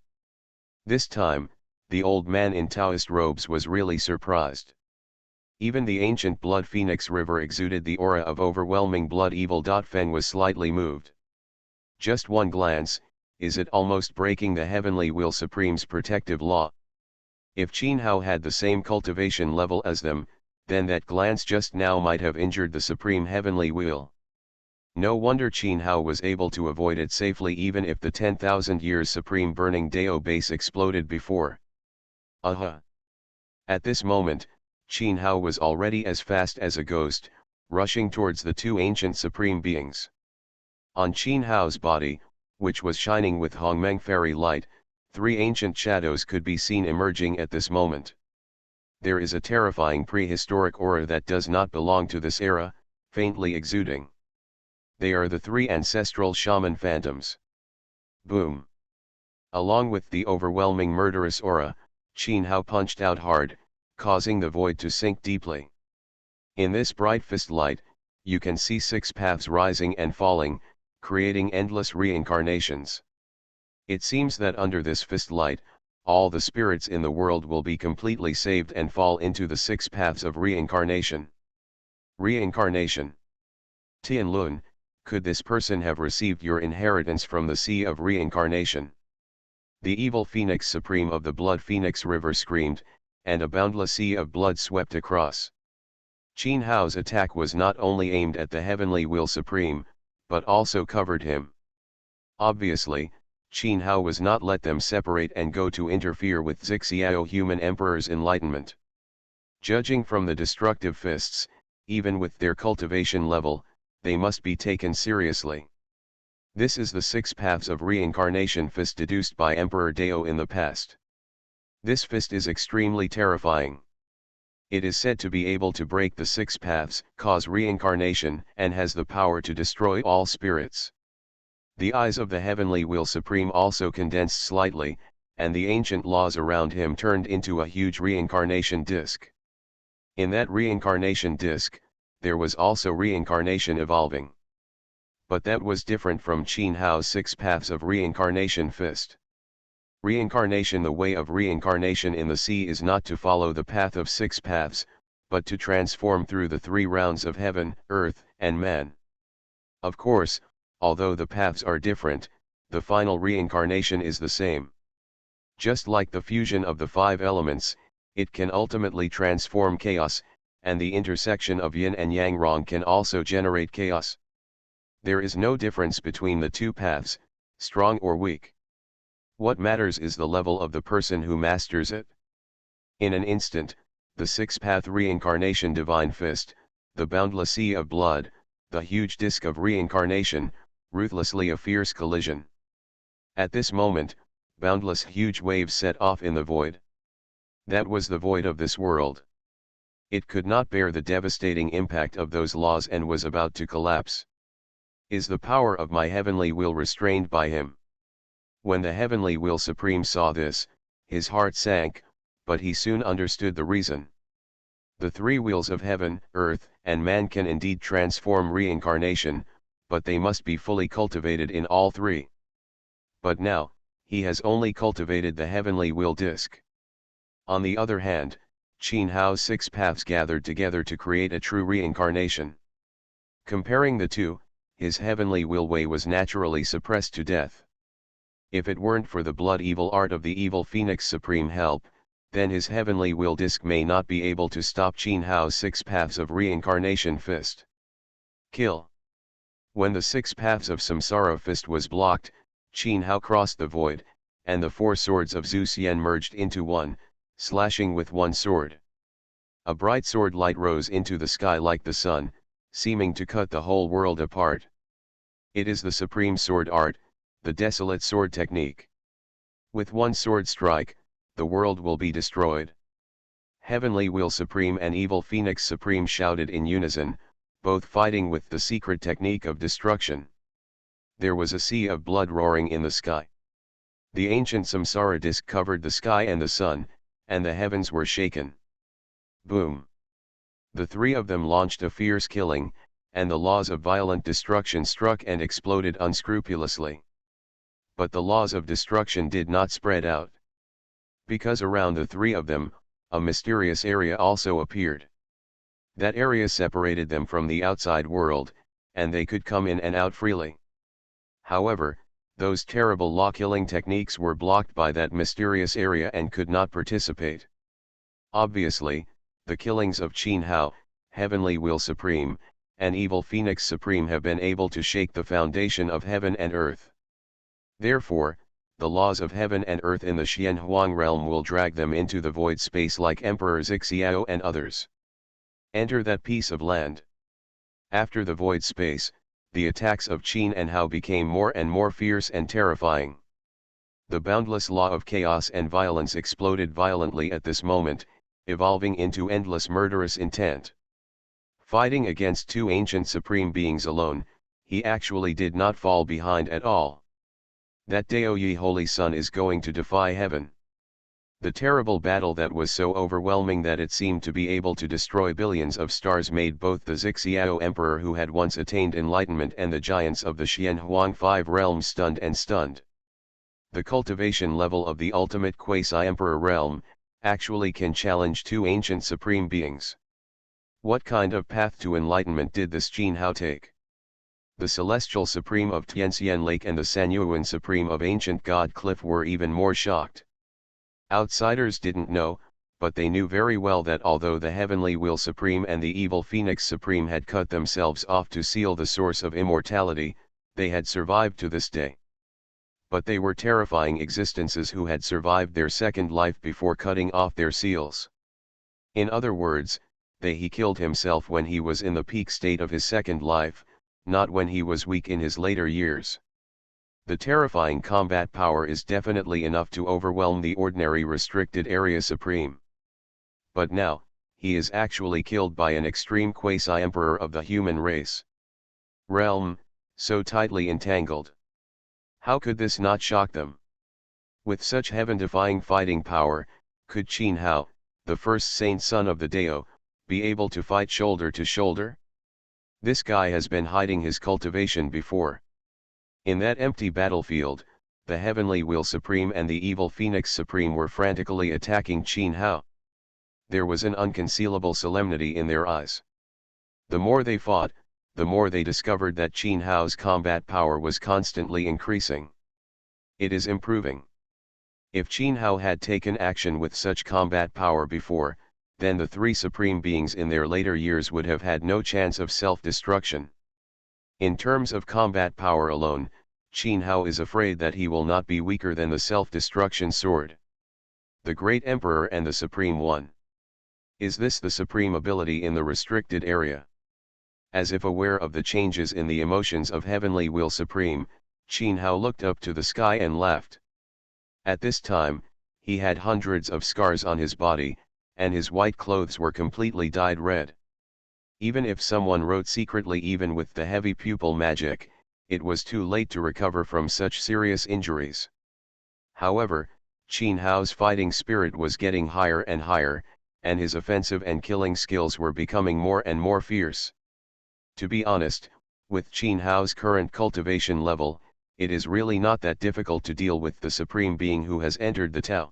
This time, the old man in Taoist robes was really surprised. Even the ancient blood phoenix river exuded the aura of overwhelming blood. Evil. Feng was slightly moved. Just one glance, is it almost breaking the heavenly will supreme's protective law? If Qin Hao had the same cultivation level as them, then that glance just now might have injured the supreme heavenly will. No wonder Qin Hao was able to avoid it safely even if the 10,000 years supreme burning Dao base exploded before. Aha! At this moment, Qin Hao was already as fast as a ghost, rushing towards the 2 ancient supreme beings. On Qin Hao's body, which was shining with Hongmeng fairy light, 3 ancient shadows could be seen emerging at this moment. There is a terrifying prehistoric aura that does not belong to this era, faintly exuding. They are the 3 ancestral shaman phantoms. Boom! Along with the overwhelming murderous aura, Qin Hao punched out hard, causing the void to sink deeply. In this bright fist light, you can see 6 paths rising and falling, creating endless reincarnations. It seems that under this fist light, all the spirits in the world will be completely saved and fall into the 6 paths of reincarnation. Reincarnation. Tianlun, could this person have received your inheritance from the sea of reincarnation? The evil phoenix supreme of the blood phoenix river screamed, and a boundless sea of blood swept across. Qin Hao's attack was not only aimed at the heavenly will supreme, but also covered him. Obviously, Qin Hao was not let them separate and go to interfere with Zixiao human emperor's enlightenment. Judging from the destructive fists, even with their cultivation level, they must be taken seriously. This is the 6 paths of reincarnation fist deduced by Emperor Dao in the past. This fist is extremely terrifying. It is said to be able to break the 6 paths, cause reincarnation, and has the power to destroy all spirits. The eyes of the heavenly will supreme also condensed slightly, and the ancient laws around him turned into a huge reincarnation disk. In that reincarnation disk, there was also reincarnation evolving. But that was different from Qin Hao's 6 paths of reincarnation fist. Reincarnation. The way of reincarnation in the sea is not to follow the path of 6 paths, but to transform through the 3 rounds of heaven, earth, and man. Of course, although the paths are different, the final reincarnation is the same. Just like the fusion of the 5 elements, it can ultimately transform chaos, and the intersection of yin and yang wrong can also generate chaos. There is no difference between the 2 paths, strong or weak. What matters is the level of the person who masters it. In an instant, the 6-path reincarnation divine fist, the boundless sea of blood, the huge disk of reincarnation, ruthlessly a fierce collision. At this moment, boundless huge waves set off in the void. That was the void of this world. It could not bear the devastating impact of those laws and was about to collapse. Is the power of my heavenly will restrained by him? When the heavenly will supreme saw this, his heart sank, but he soon understood the reason. The 3 wheels of heaven, earth, and man can indeed transform reincarnation, but they must be fully cultivated in all 3. But now, he has only cultivated the heavenly will disk. On the other hand, Qin Hao's 6 paths gathered together to create a true reincarnation. Comparing the 2, his heavenly will way was naturally suppressed to death. If it weren't for the blood evil art of the evil phoenix supreme help, then his heavenly will disk may not be able to stop Qin Hao's 6 paths of reincarnation fist. Kill. When the 6 paths of samsara fist was blocked, Qin Hao crossed the void, and the 4 swords of Zhu Xian merged into one, slashing with one sword. A bright sword light rose into the sky like the sun, seeming to cut the whole world apart. It is the supreme sword art, the desolate sword technique. With one sword strike, the world will be destroyed. Heavenly Will Supreme and Evil Phoenix Supreme shouted in unison, both fighting with the secret technique of destruction. There was a sea of blood roaring in the sky. The ancient samsara disk covered the sky and the sun, and the heavens were shaken. Boom! The 3 of them launched a fierce killing, and the laws of violent destruction struck and exploded unscrupulously. But the laws of destruction did not spread out. Because around the 3 of them, a mysterious area also appeared. That area separated them from the outside world, and they could come in and out freely. However, those terrible law-killing techniques were blocked by that mysterious area and could not participate. Obviously, the killings of Qin Hao, Heavenly Will Supreme, and Evil Phoenix Supreme have been able to shake the foundation of heaven and earth. Therefore, the laws of heaven and earth in the Xian Huang realm will drag them into the void space like Emperor Zixiao and others. Enter that piece of land. After the void space, the attacks of Qin and Hao became more and more fierce and terrifying. The boundless law of chaos and violence exploded violently at this moment, evolving into endless murderous intent. Fighting against 2 ancient supreme beings alone, he actually did not fall behind at all. That Daoyi Holy Sun is going to defy heaven. The terrible battle that was so overwhelming that it seemed to be able to destroy billions of stars made both the Zixiao emperor who had once attained enlightenment and the giants of the Xian Huang five realms stunned and stunned. The cultivation level of the ultimate quasi-emperor realm, actually can challenge two ancient supreme beings. What kind of path to enlightenment did this Qin Hao take? The celestial supreme of Tianxian Lake and the Sanyuan supreme of ancient God Cliff were even more shocked. Outsiders didn't know, but they knew very well that although the heavenly Will Supreme and the evil Phoenix Supreme had cut themselves off to seal the source of immortality, they had survived to this day. But they were terrifying existences who had survived their second life before cutting off their seals. In other words, he killed himself when he was in the peak state of his second life, not when he was weak in his later years. The terrifying combat power is definitely enough to overwhelm the ordinary restricted area supreme. But now, he is actually killed by an extreme quasi-emperor of the human race. Realm, so tightly entangled. How could this not shock them? With such heaven-defying fighting power, could Qin Hao, the first saint son of the Dao, be able to fight shoulder to shoulder? This guy has been hiding his cultivation before. In that empty battlefield, the heavenly Will Supreme and the evil Phoenix Supreme were frantically attacking Qin Hao. There was an unconcealable solemnity in their eyes. The more they fought, the more they discovered that Qin Hao's combat power was constantly increasing. It is improving. If Qin Hao had taken action with such combat power before, then the three supreme beings in their later years would have had no chance of self-destruction. In terms of combat power alone, Qin Hao is afraid that he will not be weaker than the self-destruction sword. The Great Emperor and the Supreme One. Is this the supreme ability in the restricted area? As if aware of the changes in the emotions of Heavenly Will Supreme, Qin Hao looked up to the sky and laughed. At this time, he had hundreds of scars on his body, and his white clothes were completely dyed red. Even if someone wrote secretly even with the heavy pupil magic, it was too late to recover from such serious injuries. However, Qin Hao's fighting spirit was getting higher and higher, and his offensive and killing skills were becoming more and more fierce. To be honest, with Qin Hao's current cultivation level, it is really not that difficult to deal with the Supreme Being who has entered the Tao.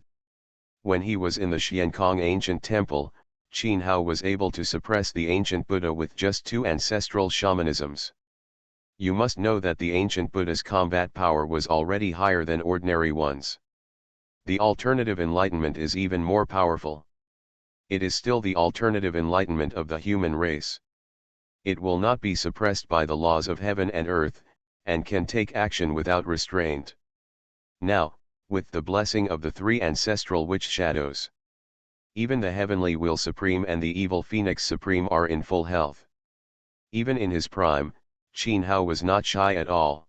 When he was in the Xiankong ancient temple, Qin Hao was able to suppress the ancient Buddha with just 2 ancestral shamanisms. You must know that the ancient Buddha's combat power was already higher than ordinary ones. The alternative enlightenment is even more powerful. It is still the alternative enlightenment of the human race. It will not be suppressed by the laws of heaven and earth, and can take action without restraint. Now, with the blessing of the 3 ancestral witch shadows, even the heavenly Will Supreme and the evil Phoenix Supreme are in full health. Even in his prime, Qin Hao was not shy at all.